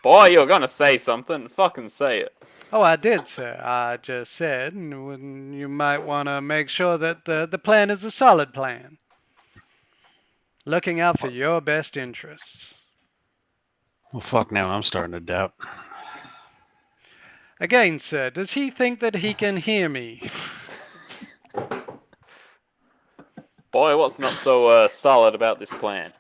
Boy, you're gonna say something. Fucking say it. Oh, I did, sir. I just said you might want to make sure that the plan is a solid plan. Looking out for your best interests. Well, fuck now. I'm starting to doubt. Again, sir, does he think that he can hear me? Boy, what's not so solid about this plan?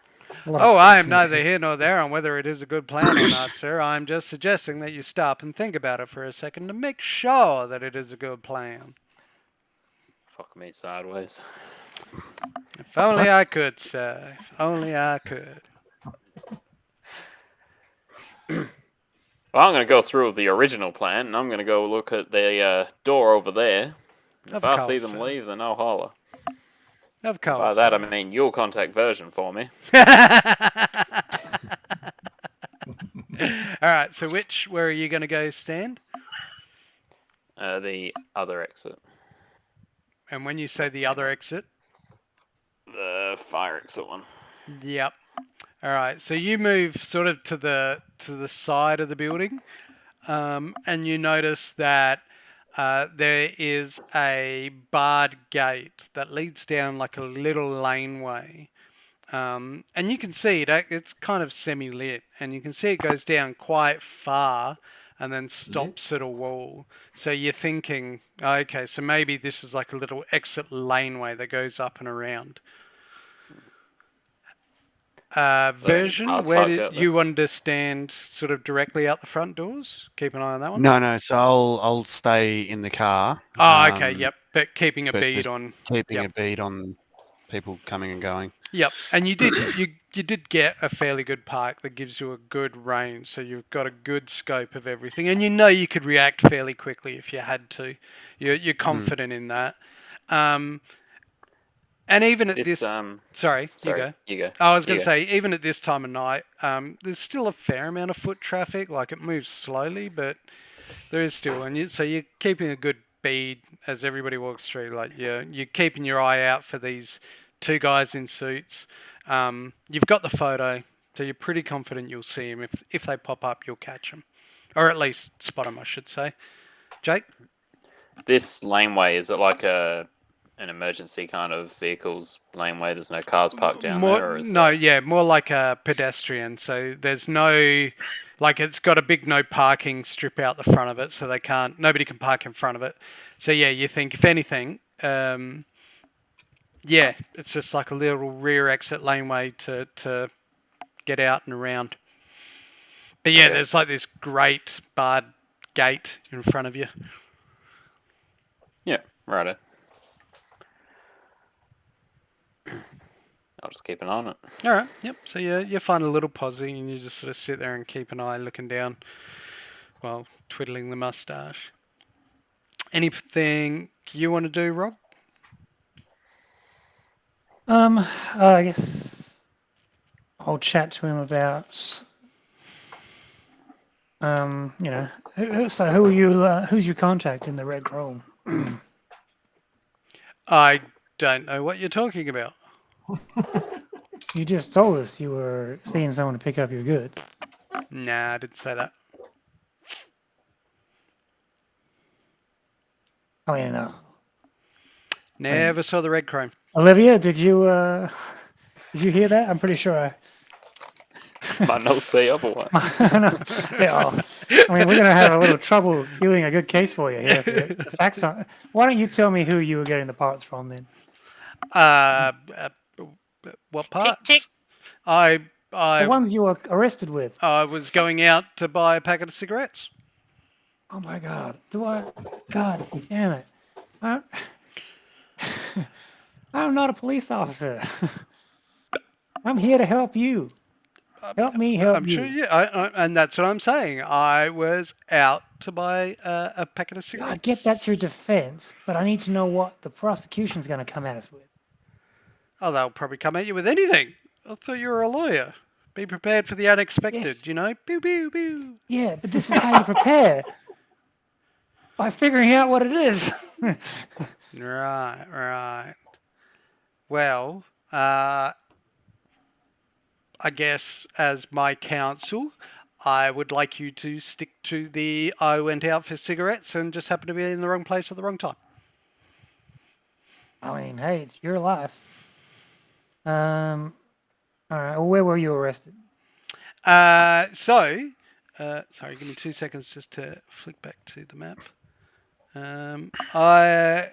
Oh, I am neither here nor there on whether it is a good plan or not, sir. I'm just suggesting that you stop and think about it for a second to make sure that it is a good plan. Fuck me sideways. If only I could, sir. If only I could. Well, I'm going to go through the original plan, and I'm going to go look at the door over there. Of If I course, see them sir. leave, then I'll holler. Of course. By that, I mean you'll contact version for me. Alright, so where are you going to go stand? The other exit. And when you say the other exit? The fire exit one. Yep. Alright, so you move sort of to the side of the building, and you notice that there is a barred gate that leads down like a little laneway. And you can see it, it's kind of semi-lit, and you can see it goes down quite far and then stops at a wall. So you're thinking, okay, so maybe this is like a little exit laneway that goes up and around. Version, where did you understand sort of directly out the front doors? Keep an eye on that one. No. So I'll stay in the car. Oh, okay, yep. But keeping a bead on. Keeping a bead on people coming and going. Yep, and you did get a fairly good park that gives you a good range, so you've got a good scope of everything, and you know you could react fairly quickly if you had to. You're confident in that. And even at this, sorry, you go. I was going to say, even at this time of night, there's still a fair amount of foot traffic. Like it moves slowly, but there is still, and so you're keeping a good bead as everybody walks through. Like you're keeping your eye out for these two guys in suits. You've got the photo, so you're pretty confident you'll see them. If they pop up, you'll catch them, or at least spot them, I should say. Jake, this laneway, is it like an emergency kind of vehicles laneway? There's no cars parked down there? Or is more like a pedestrian. So there's no, like it's got a big no parking strip out the front of it, so nobody can park in front of it. So yeah, you think if anything, it's just like a little rear exit laneway to get out and around. But yeah, there's like this great barred gate in front of you. Yeah, righto. I'll just keep an eye on it. All right, yep. So you find a little posse and you just sort of sit there and keep an eye looking down while twiddling the mustache. Anything you want to do, Rob? I guess I'll chat to him about, so who are you, who's your contact in the Red Room? I don't know what you're talking about. You just told us you were seeing someone to pick up your goods. Nah, I didn't say that. I mean, Never saw the Red Chrome. Olivia, did you hear that? I'm pretty sure Might not say otherwise. I mean, we're gonna have a little trouble building a good case for you here. The facts aren't. Why don't you tell me who you were getting the parts from then? What parts? Tick, tick. The ones you were arrested with. I was going out to buy a packet of cigarettes. Oh my God! God damn it! I'm not a police officer. I'm here to help you. Help me help I'm you. sure you. And that's what I'm saying. I was out to buy a packet of cigarettes. I get that's your defense, but I need to know what the prosecution's going to come at us with. Oh, they'll probably come at you with anything. I thought you were a lawyer. Be prepared for the unexpected, Yes. you know? Pew, pew, pew. Yeah, but this is how you prepare. By figuring out what it is. Right. Well, I I guess, as my counsel, I would like you to stick to the I went out for cigarettes and just happened to be in the wrong place at the wrong time. I mean, hey, it's your life. All right. Well, where were you arrested? Sorry, give me 2 seconds just to flick back to the map. I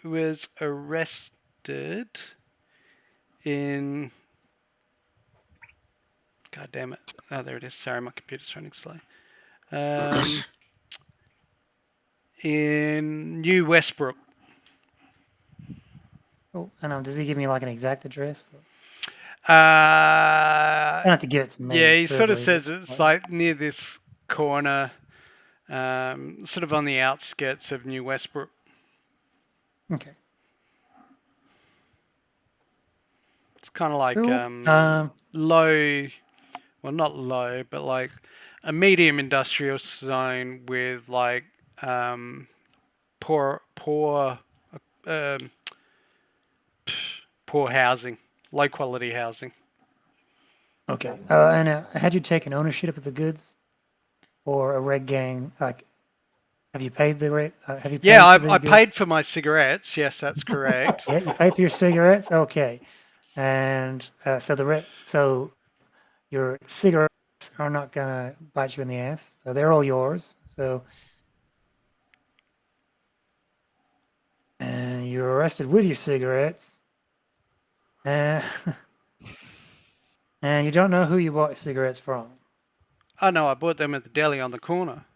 was arrested in... God damn it. Oh, there it is. Sorry, my computer's running slow. In New Westbrook. Oh, and does he give me like an exact address? Uh, I don't have to give it to me. yeah, he sort of verbally, says but, it's like near this corner, sort of on the outskirts of New Westbrook. Okay. It's kind of like Cool. low, well, not low, but like a medium industrial zone with like poor housing, low quality housing. Okay. And had you taken ownership of the goods, or a red gang? Like, have you paid the rate? Have you? Paid Yeah, for the I goods? paid for my cigarettes. Yes, that's correct. Yeah, you paid for your cigarettes. Okay. And so your cigarettes are not gonna bite you in the ass. So they're all yours. So, and you're arrested with your cigarettes. And and you don't know who you bought your cigarettes from. Oh no, I bought them at the deli on the corner.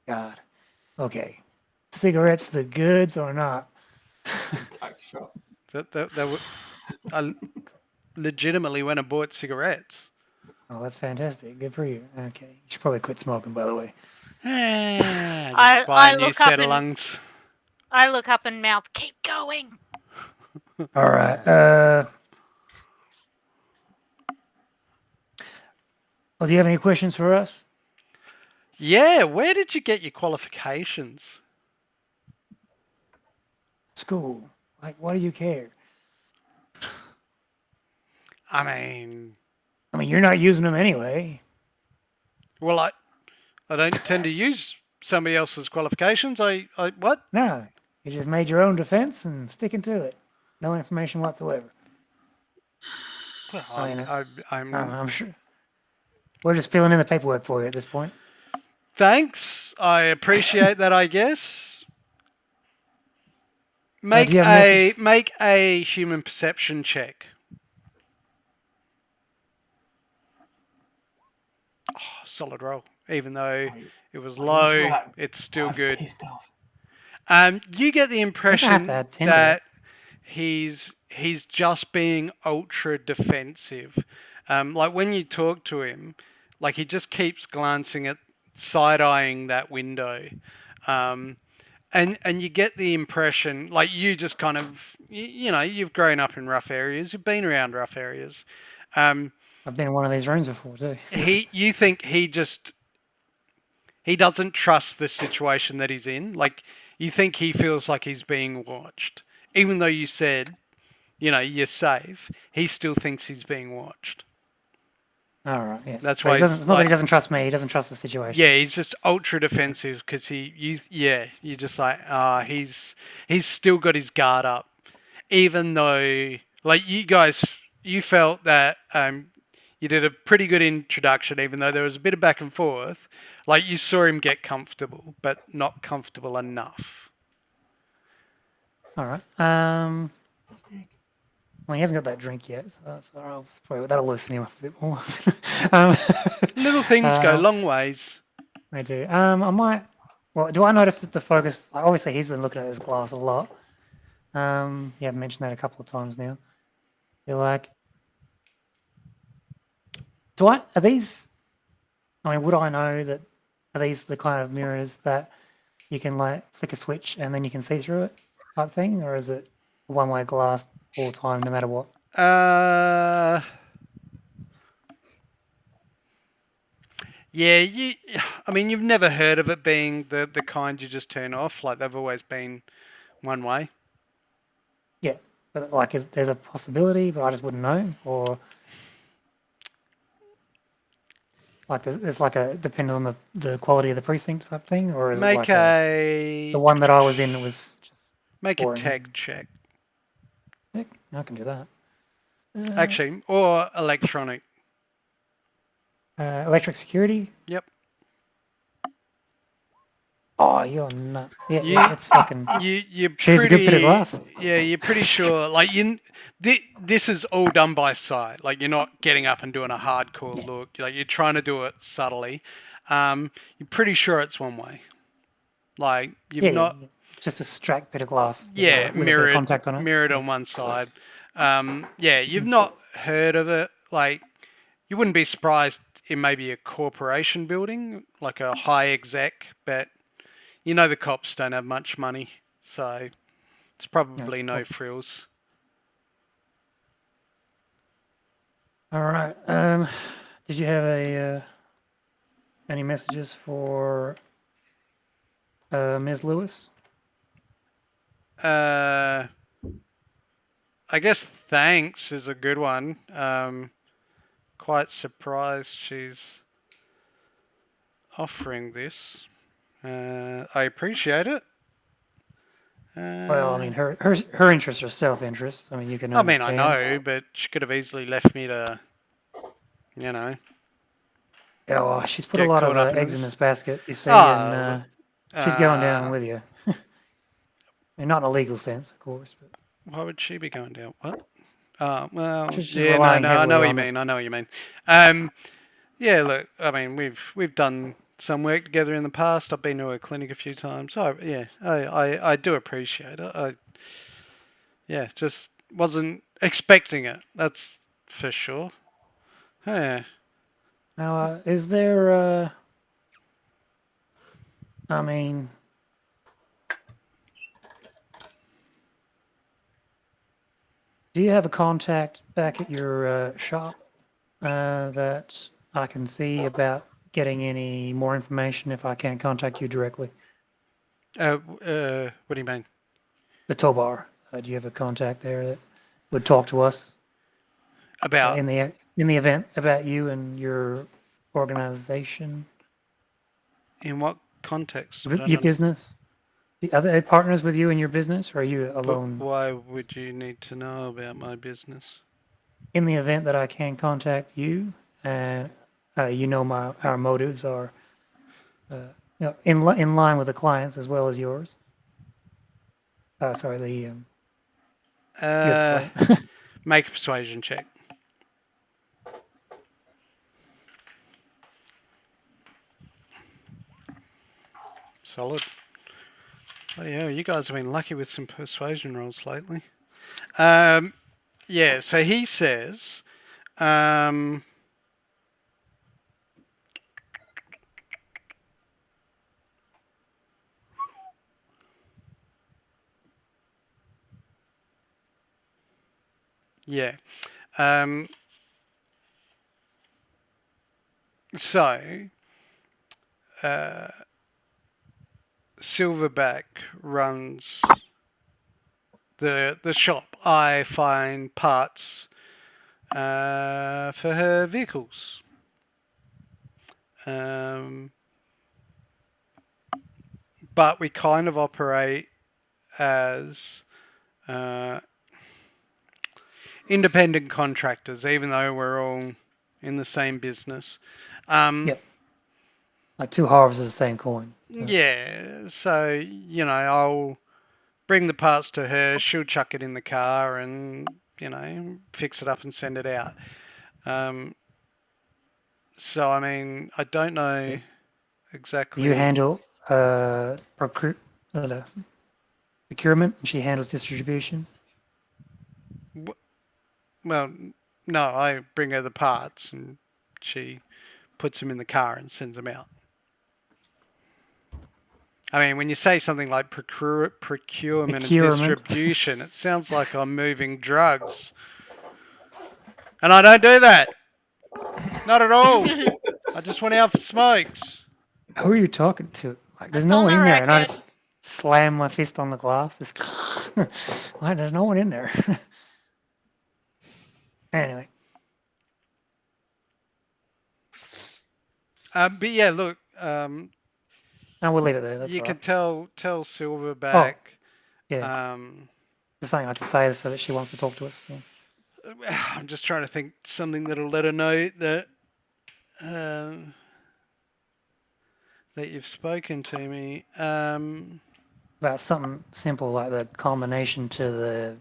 God. Okay. Cigarettes the goods or not? Tuck shop. I legitimately went and bought cigarettes. Oh, that's fantastic. Good for you. Okay. You should probably quit smoking, by the way. Just buy a new look set up of and- lungs. I look up and mouth, keep going. All right. Well, do you have any questions for us? Yeah, where did you get your qualifications? School. Like, why do you care? I mean, You're not using them anyway. well, I don't tend to use somebody else's qualifications. I what? No. You just made your own defense and sticking to it. No information whatsoever. Well, I mean, I'm sure. We're just filling in the paperwork for you at this point. Thanks. I appreciate that, I guess. Make do you have a message? make a human perception check. Oh, solid roll. Even though it was low, right. it's still I'm good. pissed off. You get the impression add 10 to that he's just being ultra defensive. Like when you talk to him, like he just keeps glancing at side-eyeing that window. And you get the impression, like you just kind of, you know, you've grown up in rough areas, you've been around rough areas. I've been in one of these rooms before too. You think he doesn't trust the situation that he's in. Like you think he feels like he's being watched, even though you said, you know, you're safe. He still thinks he's being watched. All right. Yeah. That's So why it's not that he doesn't trust me. He doesn't trust the situation. Yeah, he's just ultra defensive because you're just like, he's still got his guard up, even though like you felt that you did a pretty good introduction, even though there was a bit of back and forth. Like you saw him get comfortable, but not comfortable enough. All right. Well, he hasn't got that drink yet, so that'll loosen him up a bit more. Little things go long ways. They do. I might. Well, do I notice that the focus? Like, obviously, he's been looking at his glass a lot. Yeah, I've mentioned that a couple of times now. You're like, are these? I mean, would I know that? Are these the kind of mirrors that you can like flick a switch and then you can see through it, type thing, or is it one-way glass all the time, no matter what? Yeah, I mean, you've never heard of it being the kind you just turn off. Like they've always been one way. Yeah, but like, there's a possibility, but I just wouldn't know, or Like it's like a depending on the quality of the precinct type thing, or is it Make like a the one that I was in was just make a boring. tech check. Heck, I can do that. Actually, or electronic. Electric security. Yep. Oh, you're nuts. Yeah, You- it's fucking. You're She's a good bit of pretty. glass. Yeah, you're pretty sure. Like this is all done by sight. Like you're not getting up and doing a hardcore look. Like you're trying to do it subtly. You're pretty sure it's one way. Like you've not. Yeah. Just a straight bit of glass. Yeah, with a bit of contact on it. mirrored on one side. Yeah, you've not heard of it. Like you wouldn't be surprised in maybe a corporation building, like a high exec, but you know the cops don't have much money, so it's probably no frills. All right. Did you have any messages for Ms. Lewis? I guess thanks is a good one. Quite surprised she's offering this. I appreciate it. Well, I mean, her interests are self-interest. I mean, you can. I mean, I understand. know, but she could have easily left me to, you know. Yeah, well, she's put Get a lot of caught up in eggs this. in this basket, you see, Ah, and she's going down with you. And not in a legal sense, of course, but Why would she be going down? What? Well, she's yeah, relying I know what heavily you on this. mean. I know what you mean. Yeah, look, I mean, we've done some work together in the past. I've been to her clinic a few times. So yeah, I do appreciate it. Yeah, just wasn't expecting it. That's for sure. Yeah. Now, is there? I mean, do you have a contact back at your shop that I can see about getting any more information if I can't contact you directly? What do you mean? The tow bar. Do you have a contact there that would talk to us About in the event about you and your organization, in what context? I don't your understand. business? Are they partners with you in your business, or are you But alone? why would you need to know about my business? In the event that I can contact you, and you know our motives are in line with the clients as well as yours. Sorry, you have the client. Make a persuasion check. Solid. Oh yeah, you guys have been lucky with some persuasion rolls lately. Yeah, so he says, yeah. So, Silverback runs the shop. I find parts for her vehicles. But we kind of operate as independent contractors, even though we're all in the same business. Yep. Like two halves of the same coin. So. Yeah, so, you know, I'll bring the parts to her, she'll chuck it in the car and, you know, fix it up and send it out. So, I mean, I don't know exactly. Do you handle procurement, and she handles distribution? Well, no, I bring her the parts and she puts them in the car and sends them out. I mean, when you say something like procurement and distribution, it sounds like I'm moving drugs. And I don't do that. Not at all. I just went out for smokes. Who are you talking to? Like, there's That's no on one the in there, and I record. just slam my fist on the glass. Like, there's no one in there. Anyway. But yeah, look, No, we'll leave it there. That's you all can right. tell Silverback. Yeah, Um, just something I had to say so that she wants to talk to us. So. I'm just trying to think something that'll let her know that um, that you've spoken to me. About something simple like the combination to the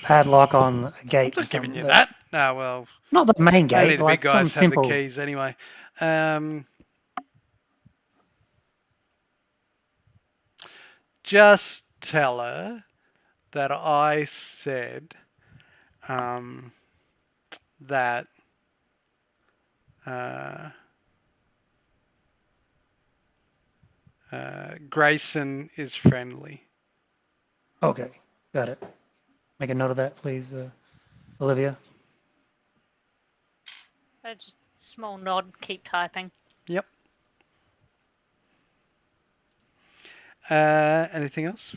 padlock on a gate I'm or not giving something. you that. No, well, Not the main only gate, the big like something guys have the simple. keys anyway. Um, just tell her that I said that Grayson is friendly. Okay, got it. Make a note of that, please, Olivia. Just small nod, keep typing. Yep. Anything else?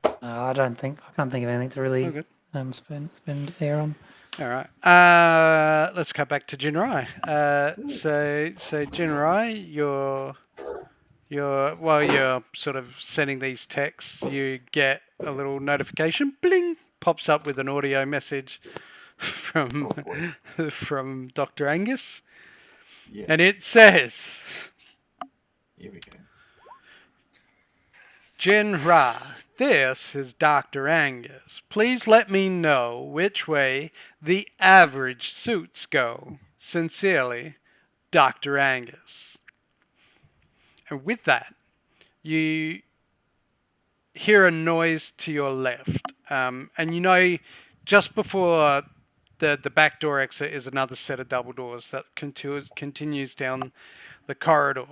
I can't think of anything to Oh, really good. spend air on. All right. Let's go back to Jinrai. So Jinrai, while you're sort of sending these texts, you get a little notification, bling, pops up with an audio message from from Dr. Angus, Yes. and it says, Here we go. Jinrai, this is Dr. Angus. Please let me know which way the average suits go. Sincerely, Dr. Angus. And with that, you hear a noise to your left. And you know, just before the back door exit is another set of double doors that continues down the corridor.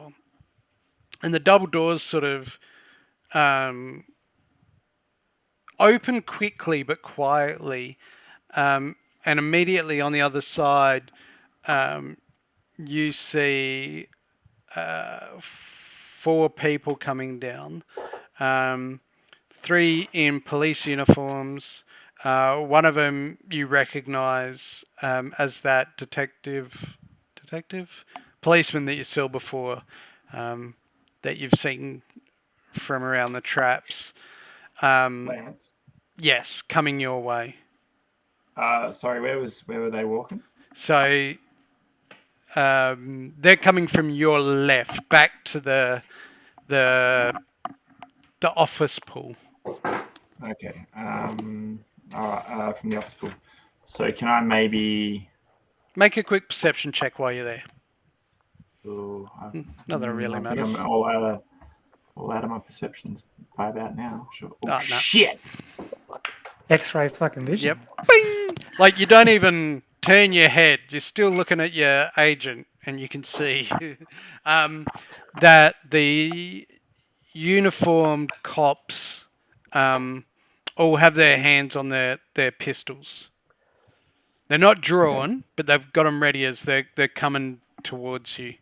And the double doors sort of open quickly but quietly. And immediately on the other side, you see 4 people coming down. 3 in police uniforms. One of them you recognise as that policeman that you saw before, that you've seen from around the traps. Lance. Yes, coming your way. Sorry, where were they walking? So they're coming from your left, back to the office pool. Okay. All right. From the office pool. So can I maybe? Make a quick perception check while you're there. Not that it really I think matters. I'm all out of my perceptions by about now. Sure. Oh, no. shit! X-ray fucking vision. Yep. Bing! Like you don't even turn your head. You're still looking at your agent, and you can see that the uniformed cops all have their hands on their pistols. They're not drawn, but they've got them ready as they're coming towards you.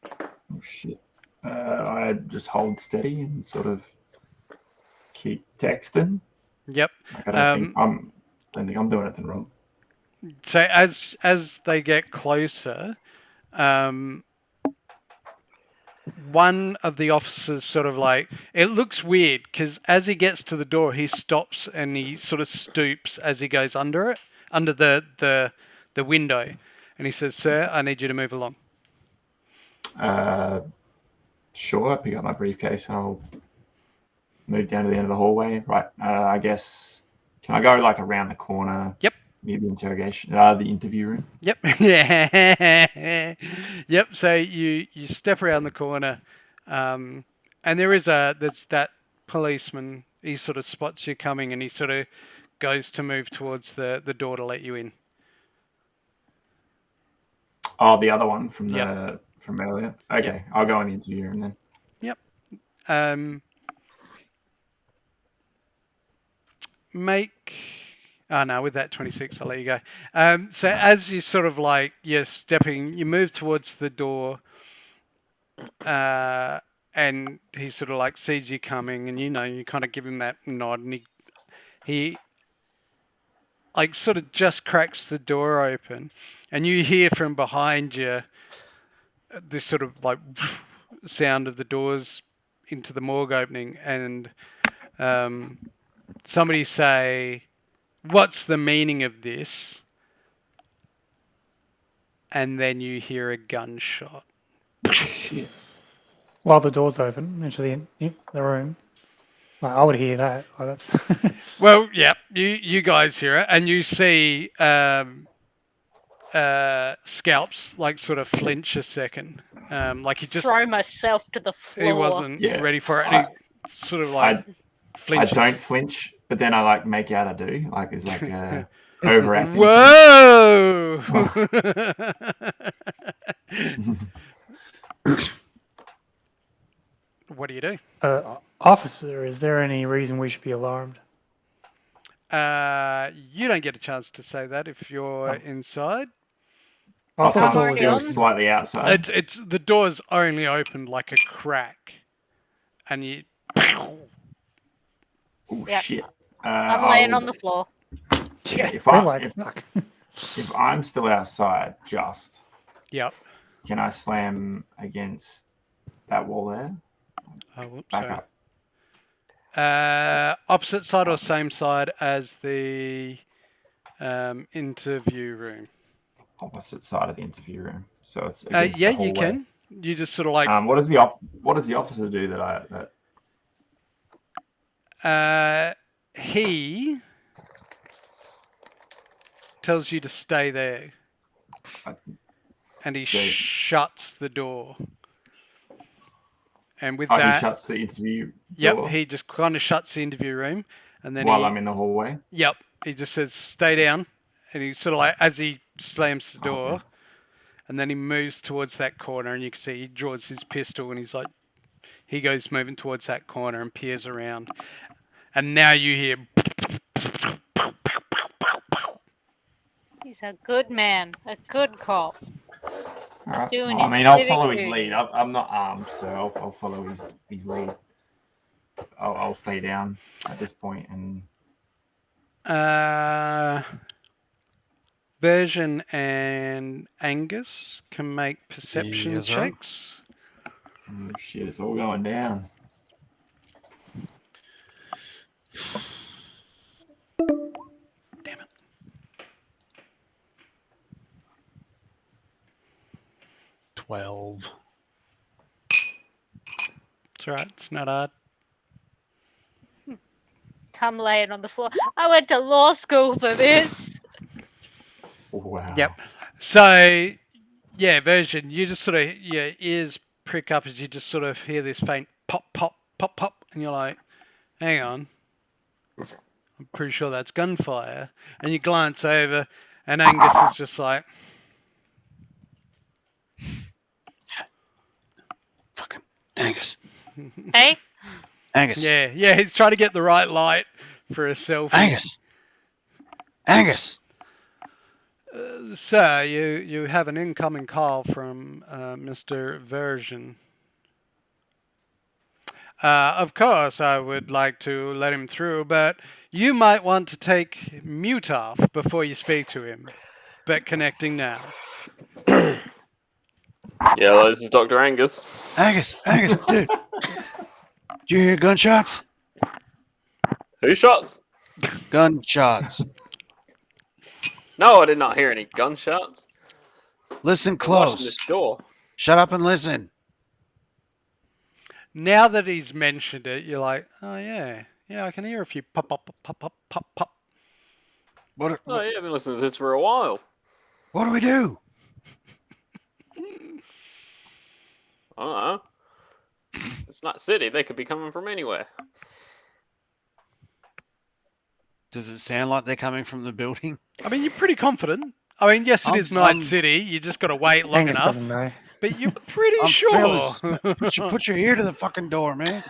Oh shit! I just hold steady and sort of keep texting. Yep. Like I don't think I'm doing anything wrong. So as they get closer, one of the officers sort of like, it looks weird because as he gets to the door, he stops and he sort of stoops as he goes under the window, and he says, "Sir, I need you to move along." Sure. I pick up my briefcase and I'll move down to the end of the hallway. Right. I guess. Can I go like around the corner? Yep. Near the the interview room. Yep. Yeah. Yep. So you step around the corner, and there's that policeman. He sort of spots you coming, and he sort of goes to move towards the door to let you in. Oh, the other one from from earlier. Okay, Yep. I'll go in the interview room then. Yep. Make. Oh no, with that 26, I'll let you go. So as you sort of like you're stepping, you move towards the door, and he sort of like sees you coming, and you kind of give him that nod, and he like sort of just cracks the door open, and you hear from behind you this sort of like sound of the doors into the morgue opening, and somebody say, "What's the meaning of this?" And then you hear a gunshot. Shit. While the door's open into the room. Like, I would hear that. Like, that's Well, yeah, you guys hear it, and you see Scalps like sort of flinch a second, like he just Throw myself to the floor. he wasn't Yeah. ready for it, and he sort of like I flinches. don't flinch, but then I like make out I do. Like it's like overacting. Whoa! What do you do? officer, is there any reason we should be alarmed? You don't get a chance to say that if you're inside. I So thought I'm the door was still open. slightly outside. It's the door's only opened like a crack, and you. Oh Yep. shit! I'm laying on the floor. If We're I like, fuck. if I'm still outside, just Yep. can I slam against that wall there? Oh, whoops, Back sorry. up. Opposite side or same side as the interview room? Opposite side of the interview room, so it's against Yeah, the hallway. you can. You just sort of like. What does the officer do that He tells you to stay there, and he Okay. shuts the door. And with he that, shuts the interview yep, door he just kind of shuts the interview room, and then while I'm in the hallway? Yep, he just says stay down, and he sort of like as he slams the door, Okay. and then he moves towards that corner, and you can see he draws his pistol, and he goes moving towards that corner and peers around, and now you hear. He's a good man, a good cop. All right. Doing Well, I his mean, I'll civic follow his duty. lead. I'm not armed, so I'll follow his lead. I'll stay down at this point, and Version and Angus can make perception Yes, sir. checks. oh, shit, it's all going down. Damn it. 12. It's alright, it's not hard. I'm laying on the floor. I went to law school for this. Wow. Yep. So, yeah, Version, you just sort of, your ears prick up as you just sort of hear this faint pop, pop, pop, pop, and you're like, hang on. I'm pretty sure that's gunfire. And you glance over, and Angus is just like, Fucking Angus. Hey? Angus. yeah, he's trying to get the right light for a selfie. Angus. Angus. Sir, you have an incoming call from Mr. Version. Of course, I would like to let him through, but you might want to take mute off before you speak to him. But connecting now. Yeah, this is Dr. Angus. Angus. Dude. Did you hear gunshots? Who shots? Gunshots. No, I did not hear any gunshots. Listen I'm watching close. this door. Shut up and listen. Now that he's mentioned it, you're like, oh yeah, I can hear a few pop, pop, pop, pop, pop, pop. Oh yeah, I've been listening to this for a while. What do we do? I don't know. It's not city. They could be coming from anywhere. Does it sound like they're coming from the building? I mean, you're pretty confident. I mean, yes, it is Night City. You just got to wait long Angus enough. doesn't know. But you're pretty I'm sure. put your ear to the fucking door, man.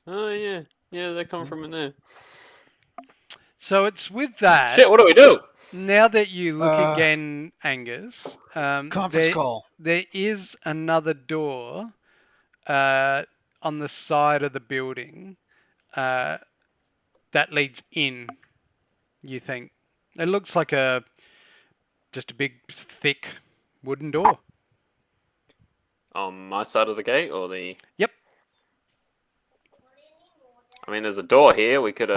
Oh yeah, they're coming from in there. So it's with that. Shit, what do we do? Now that you look again, Angus, Conference call. there is another door on the side of the building that leads in, you think? It looks like just a big, thick wooden door. On my side of the gate or the? Yep. I mean, there's a door here. We could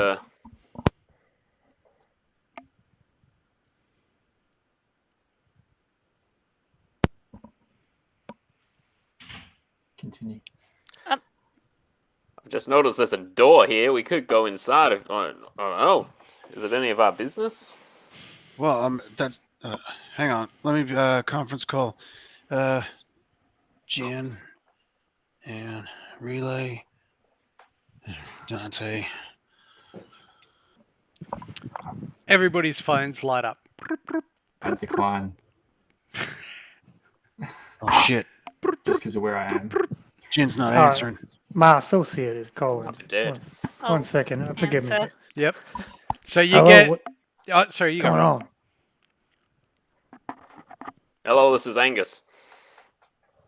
Continue. I've just noticed there's a door here. We could go inside. If I don't know. Is it any of our business? Well, that's. Hang on. Let me conference call. Jen and Relay. Dante. Everybody's phones light up. And decline. Oh shit! Just because of where I am. Jen's not Alright. answering. My associate is calling. I'm dead. One second. Forgive me. answer. Yep. So you Hello, get. what- Oh, sorry, you What's got going Rob. on? Hello, this is Angus.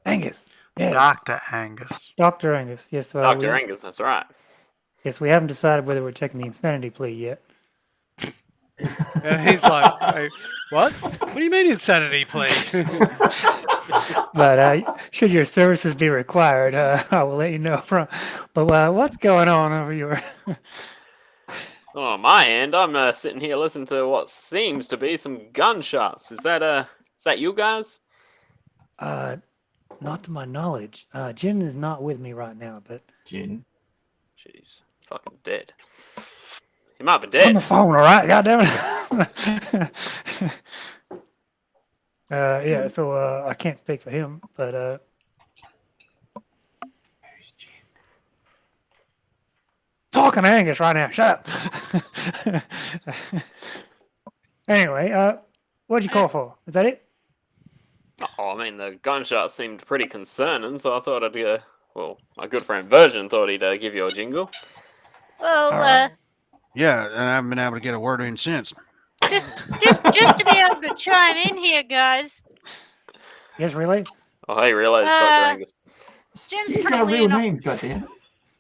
Angus. Yeah. Dr. Angus. Dr. Angus. Yes, Dr. Angus, that's right. Yes, we haven't decided whether we're taking the insanity plea yet. And he's like, "Hey, what? What do you mean insanity plea?" But should your services be required, I will let you know. But what's going on over your? Oh, on my end, I'm sitting here listening to what seems to be some gunshots. Is that you guys? Not to my knowledge. Jin is not with me right now, but Gin. Jeez, fucking dead. He might be on the dead. phone, all right? God damn it. Yeah. So I can't speak for him, but Who's Gin? talking to Angus right now. Shut up. Anyway, what'd you call for? Is that it? Oh, I mean, the gunshot seemed pretty concerning, so I thought I'd well, my good friend Virgin thought he'd give you a jingle. Well, Alright. Yeah, and I haven't been able to get a word in since. just to be able to chime in here, guys. Yes, really? Oh, hey, realize Dr. Angus. Jen's Use our probably real in a- names, goddamn.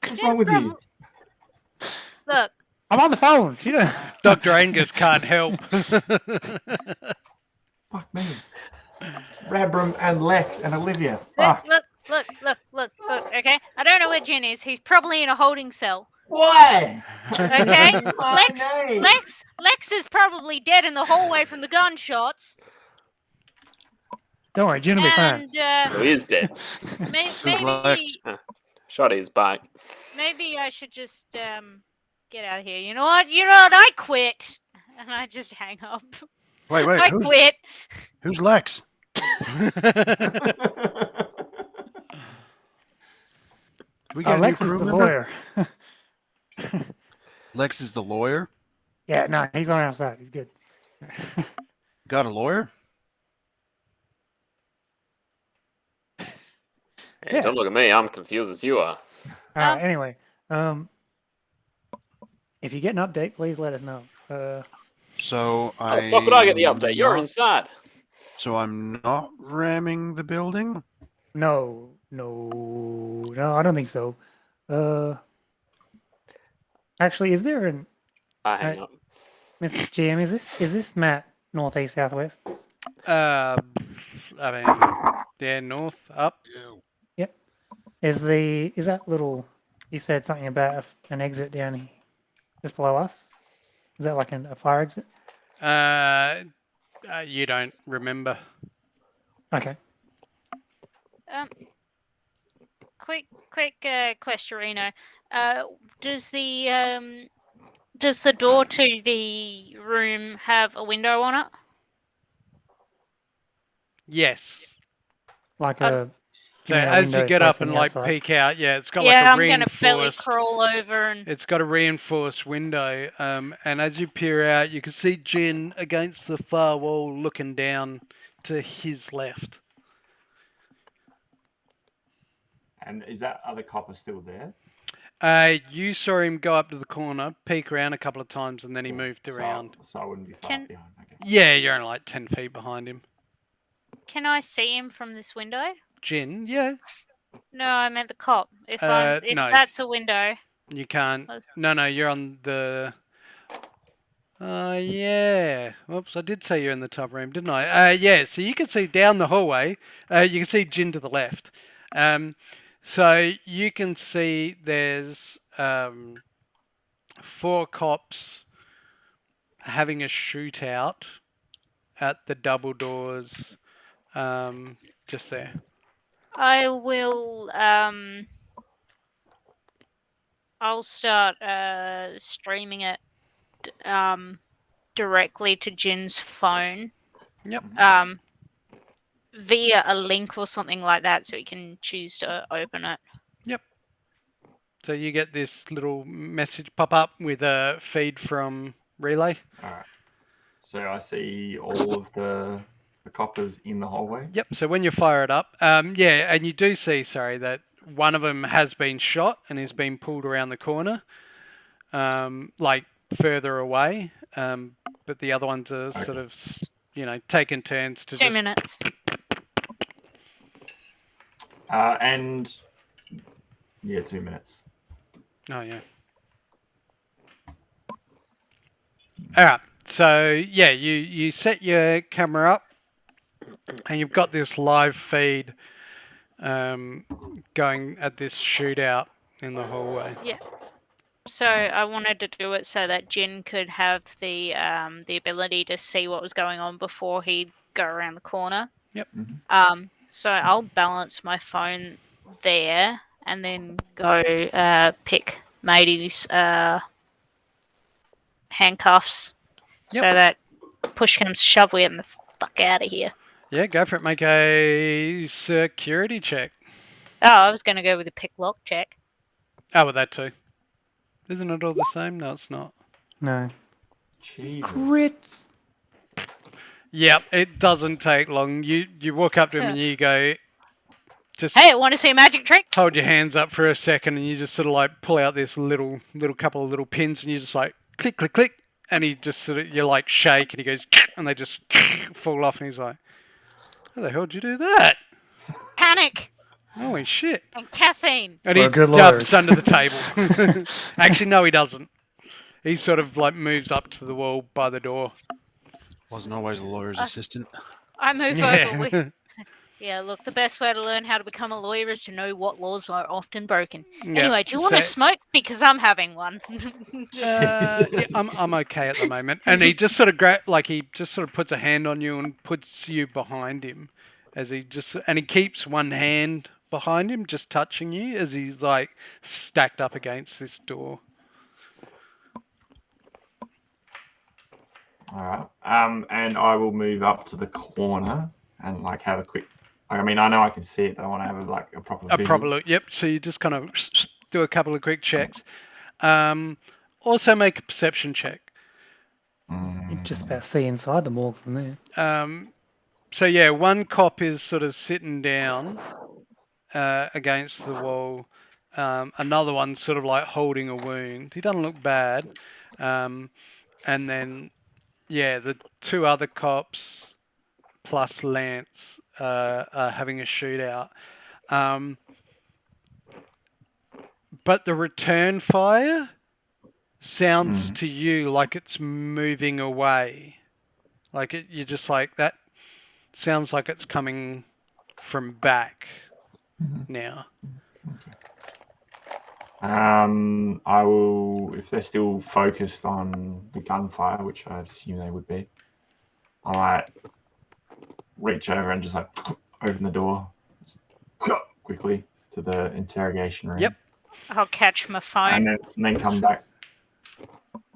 What's Jen's wrong with you? Look, I'm on the phone. You know. Dr. Angus can't help. Fuck me. Rabram and Lex and Olivia. look, Fuck. look. Okay, I don't know where Jen is. He's probably in a holding cell. Why? Okay, My name. Lex is probably dead in the hallway from the gunshots. Don't worry, Jin will be fine. And Who is dead? maybe Shot his back. maybe I should just get out of here. You know what? I quit. And I just hang up. Wait, I quit. who's Lex? We got a new Lex is crew the member? lawyer. Lex is the lawyer. Yeah, no, he's on our side. He's good. Got a lawyer? Hey, Yeah. don't look at me. I'm confused as you are. Anyway, if you get an update, please let us know. So How the fuck would I get the update? You're not- inside. So I'm not ramming the building? No, I don't think so. Actually, is there an I hang up. Mr. GM? Is this map northeast, southwest? I mean, yeah, north, up. Yep. Is that little? You said something about an exit down here, just below us. Is that like a fire exit? You don't remember. Okay. Quick question, Reno. Does the door to the room have a window on it? Yes. Like Um, So you know, as you window get up facing and the like outside. peek out, yeah, it's got Yeah, like a I'm gonna belly reinforced. crawl over and. It's got a reinforced window, and as you peer out, you can see Jin against the far wall, looking down to his left. And is that other copper still there? You saw him go up to the corner, peek around a couple of times, and then he moved around. So I wouldn't be far Can- behind. Okay. Yeah, you're only like 10 feet behind him. Can I see him from this window? Jin, yeah. No, I meant the cop. If No. that's a window. You can't. Oh. No, you're on the. Yeah. Whoops, I did say you're in the top room, didn't I? Yeah. So you can see down the hallway. You can see Jin to the left. So you can see there's 4 cops having a shootout at the double doors, just there. I will. I'll start streaming it directly to Jin's phone. Yep. Via a link or something like that, so he can choose to open it. Yep. So you get this little message pop up with a feed from Relay. All right. So I see all of the coppers in the hallway. Yep. So when you fire it up, yeah, and you do see, that one of them has been shot and is being pulled around the corner, like further away. But the other ones are sort of, taking turns to 2 minutes. And yeah, 2 minutes. Oh yeah. All right. So yeah, you set your camera up, and you've got this live feed going at this shootout in the hallway. Yeah. So I wanted to do it so that Jin could have the ability to see what was going on before he'd go around the corner. Yep. So I'll balance my phone there and then go pick Matey's handcuffs so that push comes shove, we get the fuck out of here. Yeah, go for it. Make a security check. Oh, I was going to go with a pick lock check. Oh, well, that too. Isn't it all the same? No, it's not. No. Jesus. Crits. Yep, it doesn't take long. You walk up to him and you go, just Hey, want to see a magic trick? hold your hands up for a second, and you just sort of like pull out this little couple of little pins, and you just like click, click, click, and he just sort of, you like shake, and he goes, and they just fall off, and he's like, how the hell did you do that? Panic Holy shit. and caffeine. And he We're good dubs lawyers. under the table. Actually, no, he doesn't. He sort of like moves up to the wall by the door. Wasn't always a lawyer's assistant. I move Yeah. over. Yeah, look, the best way to learn how to become a lawyer is to know what laws are often broken. Yeah, Anyway, do you want to smoke? Because I'm having one. Yeah, I'm okay at the moment. And he just sort of puts a hand on you and puts you behind him, as he keeps one hand behind him, just touching you as he's like stacked up against this door. All right. And I will move up to the corner and like have a quick. I mean, I know I can see it, but I want to have a proper. A proper look. Yep. So you just kind of do a couple of quick checks. Also make a perception check. You just about see inside the morgue from there. So yeah, one cop is sort of sitting down against the wall. Another one's sort of like holding a wound. He doesn't look bad. And then, yeah, the 2 other cops plus Lance are having a shootout. But the return fire sounds to you like it's moving away. Like you're just like, that sounds like it's coming from back now. I will, if they're still focused on the gunfire, which I assume they would be, I might reach over and just like open the door quickly to the interrogation room. Yep. I'll catch my phone. And then come back.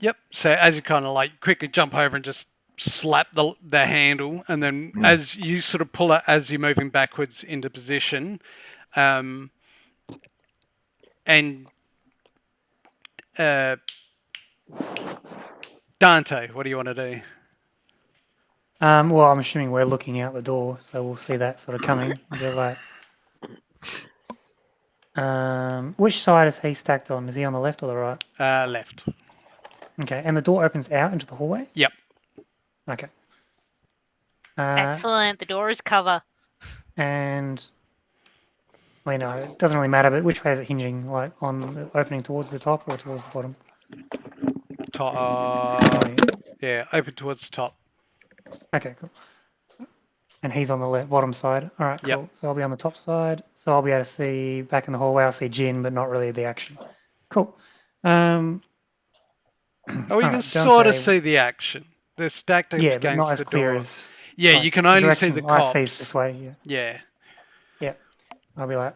Yep. So as you kind of like quickly jump over and just slap the handle, and then as you sort of pull it as you're moving backwards into position, and Dante, what do you want to do? Well, I'm assuming we're looking out the door, so we'll see that sort of coming. They're like, which side is he stacked on? Is he on the left or the right? Left. Okay, and the door opens out into the hallway? Yep. Okay. Excellent. The door is cover. And I mean, it doesn't really matter, but which way is it hinging? Like on the opening towards the top or towards the bottom? Top. yeah. Yeah, open towards the top. Okay, cool. And he's on the bottom side. All right, Yep. cool. So I'll be on the top side. So I'll be able to see back in the hallway. I'll see Jin, but not really the action. Cool. Oh, you can Alright, sort of Dante- see the action. They're stacked up Yeah, but not against as the clear door. as. Yeah, like, you can the only see direction the I see is cops. this way. Yeah. I'll be like,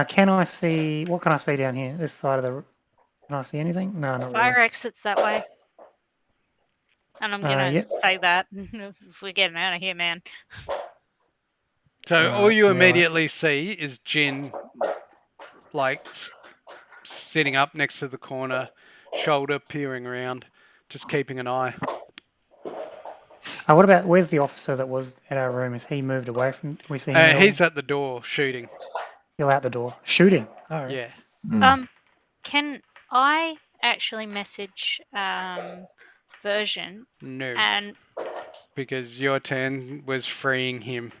can I see? What can I see down here? This side of the. Can I see anything? No, not Fire really. exits that way. And I'm gonna Yep. say that if we're getting out of here, man. So all Alright, you yeah, immediately see is Jin, like, sitting up next to the corner, shoulder peering around, just keeping an eye. What about where's the officer that was at our room? Is he moved away from? We see him. At all? He's at the door shooting. Still out the door, shooting. All right. Yeah. Mm. Can I actually message Version No, and? because your turn was freeing him.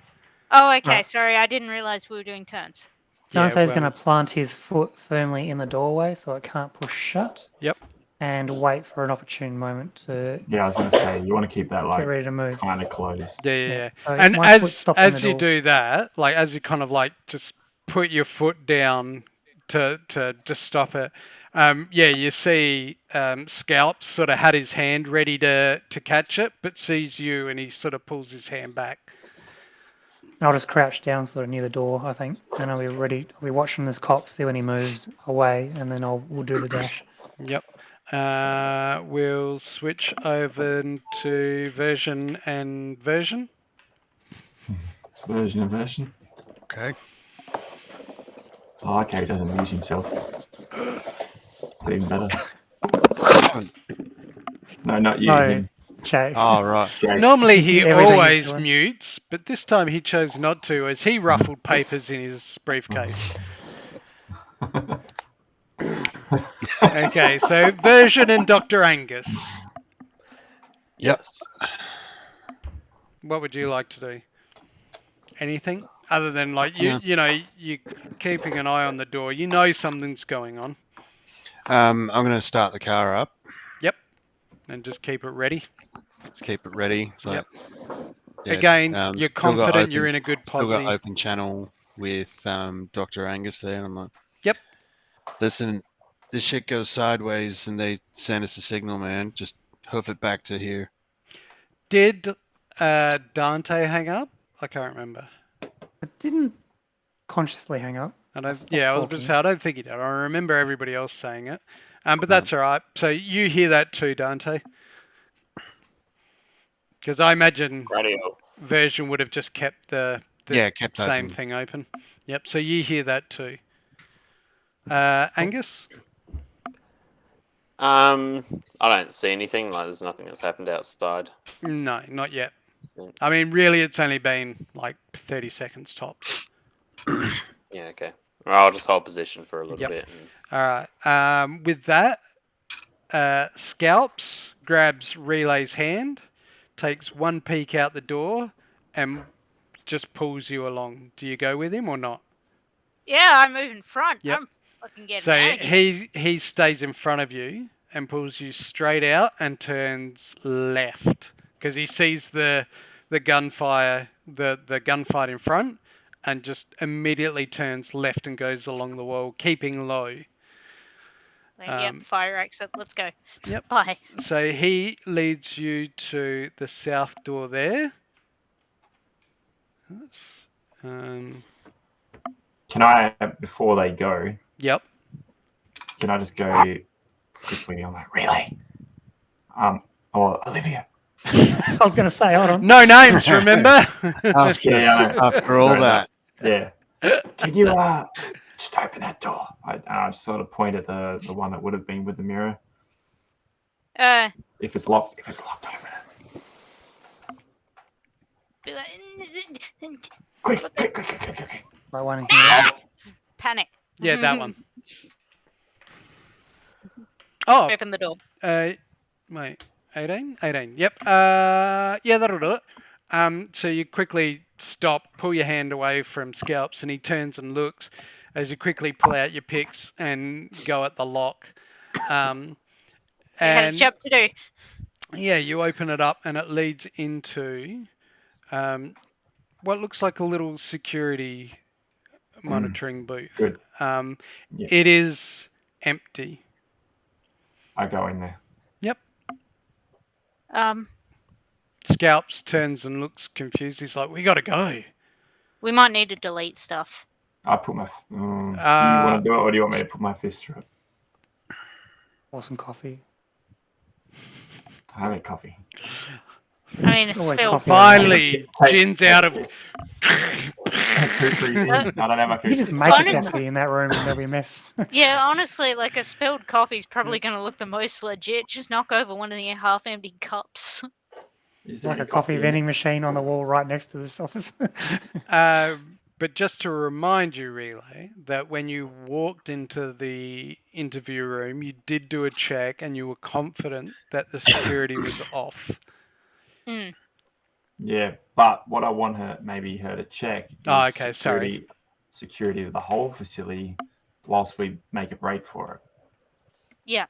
Oh, okay. Right. Sorry, I didn't realize we were doing turns. Dante's well, going to plant his foot firmly in the doorway so it can't push shut. Yep. And wait for an opportune moment to Yeah, I was going to say, you want to keep that get like ready to move. kind of closed. Yeah. So And my foot stopped in as the you door. do that, like as you kind of like just put your foot down to stop it, you see Scalp sort of had his hand ready to catch it, but sees you and he sort of pulls his hand back. I'll just crouch down sort of near the door, I think, and I'll be ready. I'll be watching this cop, see when he moves away, and then we'll do the dash. Yep. We'll switch over to version and version. Version and version. Okay. Oh, okay, he doesn't mute himself. It's even better. No, not you. No. Him. Jay. Oh, right. Jake. Normally he Everything he's always doing. mutes, but this time he chose not to as he ruffled papers in his briefcase. Okay, so version and Dr. Angus. Yes. What would you like to do? Anything? Other than like you keeping an eye on the door. You know something's going on. I'm going to start the car up. Yep. And just keep it ready. Let's keep it ready. So, Yep. yeah, Again, you're still got confident you're in a good Still got posse. open channel with Dr. Angus there. And I'm like, Yep. listen, this shit goes sideways and they send us a signal, man. Just hoof it back to here. Did Dante hang up? I can't remember. I didn't consciously hang up. I don't. stopped Yeah, I was talking. say I don't think he did. I remember everybody else saying it, but that's all right. So you hear that too, Dante? Because I imagine Radio. version would have just kept the kept same open. thing open. Yep. So you hear that too. Angus? I don't see anything. Like, there's nothing that's happened outside. No, not yet. I mean, really, it's only been like 30 seconds tops. Yeah, okay. Well, I'll just hold position for a little Yep. bit. And... All right. With that, Scalps grabs Relay's hand, takes one peek out the door, and just pulls you along. Do you go with him or not? Yeah, I move in front. Yep. I'm fucking getting So out of here. he stays in front of you and pulls you straight out and turns left because he sees the gunfire, the gunfight in front, and just immediately turns left and goes along the wall, keeping low. Yep, fire exit. Let's go. Yep. Bye. So he leads you to the south door there. Can I, before they go, Yep. can I just go quickly? I'm like, Relay. Or Olivia. I was going to say, hold on. No names, remember? After, Yeah, after all Sorry, that. Yeah. Can you just open that door? I sort of point at the one that would have been with the mirror. If it's locked, open it. Quick. Like one in here. Panic. Yeah, that one. Oh, Open the door. wait, 18? 18, yep. Yeah, that'll do it. So you quickly stop, pull your hand away from Scalps, and he turns and looks as you quickly pull out your picks and go at the lock. I had a And job to do. yeah, you open it up and it leads into what looks like a little security monitoring booth. Good. Yeah. Yeah. It is empty. I go in there. Yep. Um, Scalps turns and looks confused. He's like, "We gotta go." we might need to delete stuff. I put my. do you want to do it, or do you want me to put my fist through it? Or some coffee. I have a coffee. I mean, it's Always spilled. coffee. Finally, Jin's out of. I don't have my You just fist. make a Honestly- coffee in that room and there'll be a mess. Yeah, honestly, like a spilled coffee's probably going to look the most legit. Just knock over one of the half-empty cups. Is there Like any a coffee in it? vending machine on the wall right next to this office. But just to remind you, Relay, that when you walked into the interview room, you did do a check and you were confident that the security was off. Mm. Yeah, but what I want her to check is Oh, okay, sorry. security of the whole facility whilst we make a break for it. Yeah.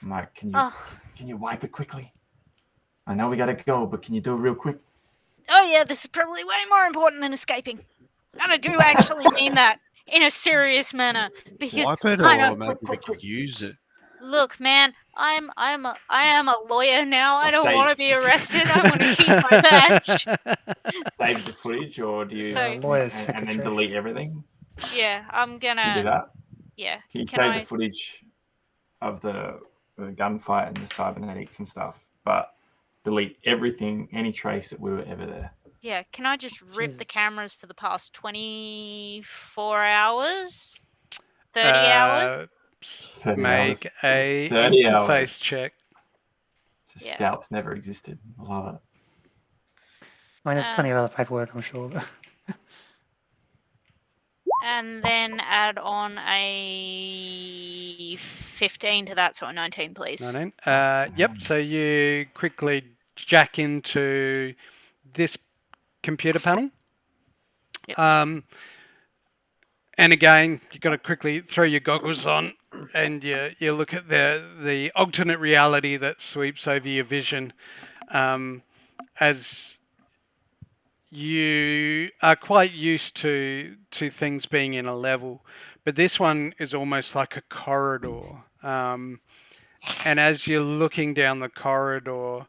I'm like, can Oh. you wipe it quickly? I know we gotta go, but can you do it real quick? Oh yeah, this is probably way more important than escaping. And I do actually mean that in a serious manner because Wipe it I know. or maybe we could use it. Look, man, I am a lawyer now. I I'll don't say- want to be arrested. I want to keep my badge. Save the footage, or do you So- Lawyer's and then secretary. delete everything? Yeah, I'm Can you do gonna. that? Yeah. Can you Can save I? the footage of the gunfight and the cybernetics and stuff, but delete everything, any trace that we were ever there? Yeah. Can I just rip the Jesus. cameras for the past 24 hours? 30 hours? 30 Make hours. a 30 interface hours. check. So Yeah. Scalps never existed. I love it. I mean, there's plenty of other paperwork, I'm sure. But And then add on a 15 to that, so a 19, please. 19. Yep, so you quickly jack into this computer panel. Yep. And again, you've got to quickly throw your goggles on and you look at the alternate reality that sweeps over your vision as you are quite used to things being in a level, but this one is almost like a corridor. And as you're looking down the corridor,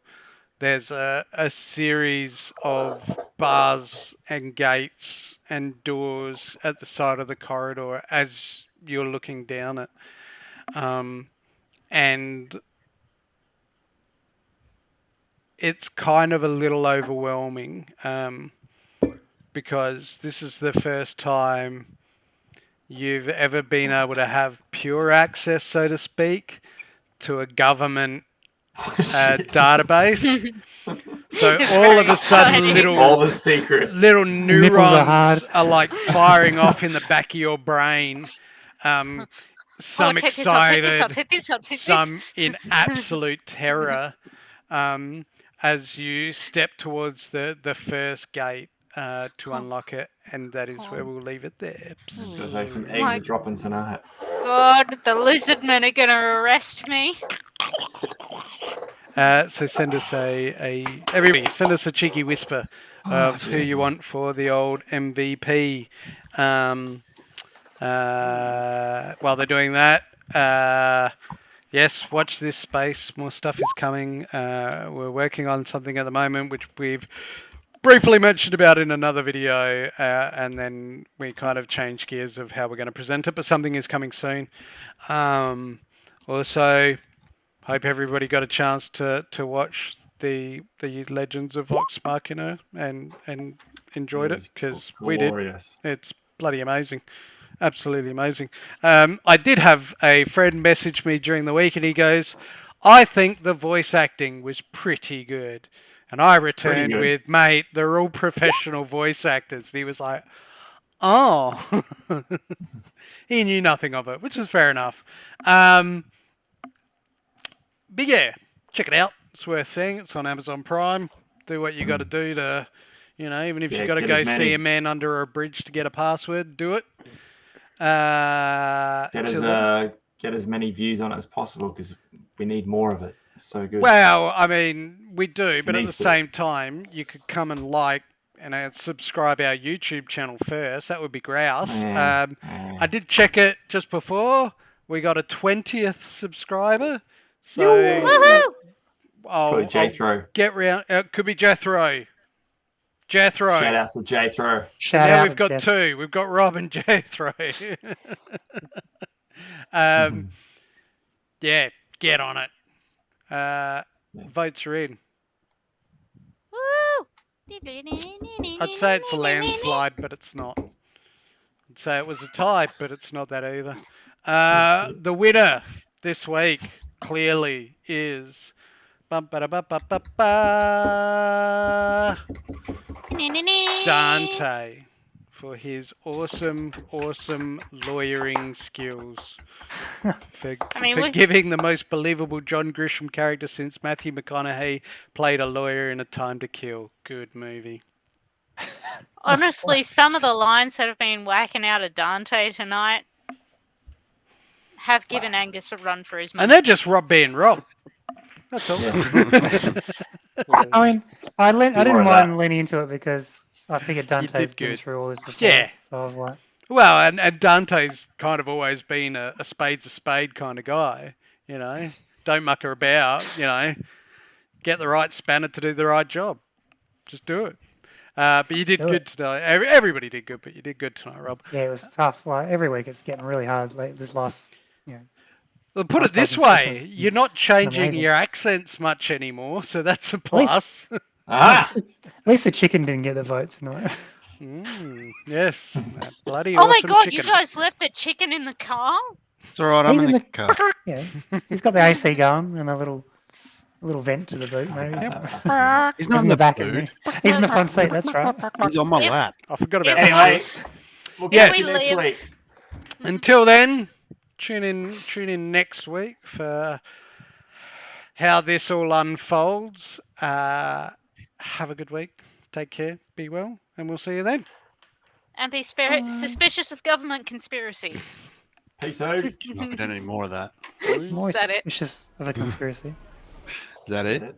there's a series of bars and gates and doors at the side of the corridor as you're looking down it. And it's kind of a little overwhelming because this is the first time you've ever been able to have pure access, so to speak, to a government Shit. database. So It's all very of a sudden, exciting. All the secrets. little Nipples are hard. neurons are like firing off in the back of your brain. Some I'll take this, I'll take this, I'll excited, take this, I'll take this. some in absolute terror as you step towards the first gate to unlock it, and that is where we'll leave it there. I was gonna say some eggs My are dropping tonight. God, the lizard men are gonna arrest me. So send us everybody send us a cheeky whisper of who you want for the old MVP. While they're doing that, yes, watch this space. More stuff is coming. We're working on something at the moment which we've briefly mentioned about in another video, and then we kind of change gears of how we're going to present it, but something is coming soon. Also, hope everybody got a chance to watch the Legends of Vox Machina and enjoyed it, because we did. Glorious. It's bloody amazing. Absolutely amazing. I did have a friend message me during the week and he goes, I think the voice acting was pretty good. And I returned good. with, mate, they're all professional voice actors. And he was like, oh. He knew nothing of it, which is fair enough. But yeah, check it out. It's worth seeing. It's on Amazon Prime. Do what you got to do to, You know, even if Yeah, you've got to get go as see many- a man under a bridge to get a password, do it. Get as many views on it as possible because we need more of it. It's so good. Well, I mean, we do, but at the needs to. same time, you could come and like and subscribe our YouTube channel first. That would be grouse. I did check it just before. We got a 20th subscriber. So Woohoo! Probably Jethro. get round. Could be Jethro. Jethro. Shout out to Jethro. So Shout now out we've got Jeff. two. We've got Rob and Jethro. Yeah, get on it. Votes are in. Woo! I'd say it's a landslide, but it's not. I'd say it was a tie, but it's not that either. The winner this week clearly is Dante for his awesome lawyering skills. For giving the most believable John Grisham character since Matthew McConaughey played a lawyer in A Time to Kill. Good movie. Honestly, some of the lines that have been whacking out of Dante tonight have given Angus a run for his money. And they're just Rob being Rob. That's all. I mean, I more didn't of mind that. leaning into it because I figured Dante's did been good. through all this before. Yeah. So I was like, Well, and Dante's kind of always been a spade's a spade kind of guy, you know. Don't muck her about, you know. Get the right spanner to do the right job. Just do it. But you did Do good it. tonight. Everybody did good, but you did good tonight, Rob. yeah, it was tough. Like every week, it's getting really hard. Like this last, Well, put it this Last way, was you're not changing amazing. your accents much anymore, so that's a least- plus. Ah, at least the chicken didn't get the vote tonight. Yes, that bloody Oh my awesome god, chicken. you guys left the chicken in the car? It's all right. I'm He's in in the the- car. Yeah, he's got the AC going and a little vent to the boot, maybe. He's not in in the back, boot. isn't he? He's in the front seat. That's right. He's on my If- lap. I forgot about If- that. anyway, we'll Yes. catch you next We week. Until then, tune in next week for how this all unfolds. Have a good week. Take care. Be well, and we'll see you then. And be suspicious of government conspiracies. Peace out. No, we don't need more of that. More that it? suspicious of a conspiracy. Is that it?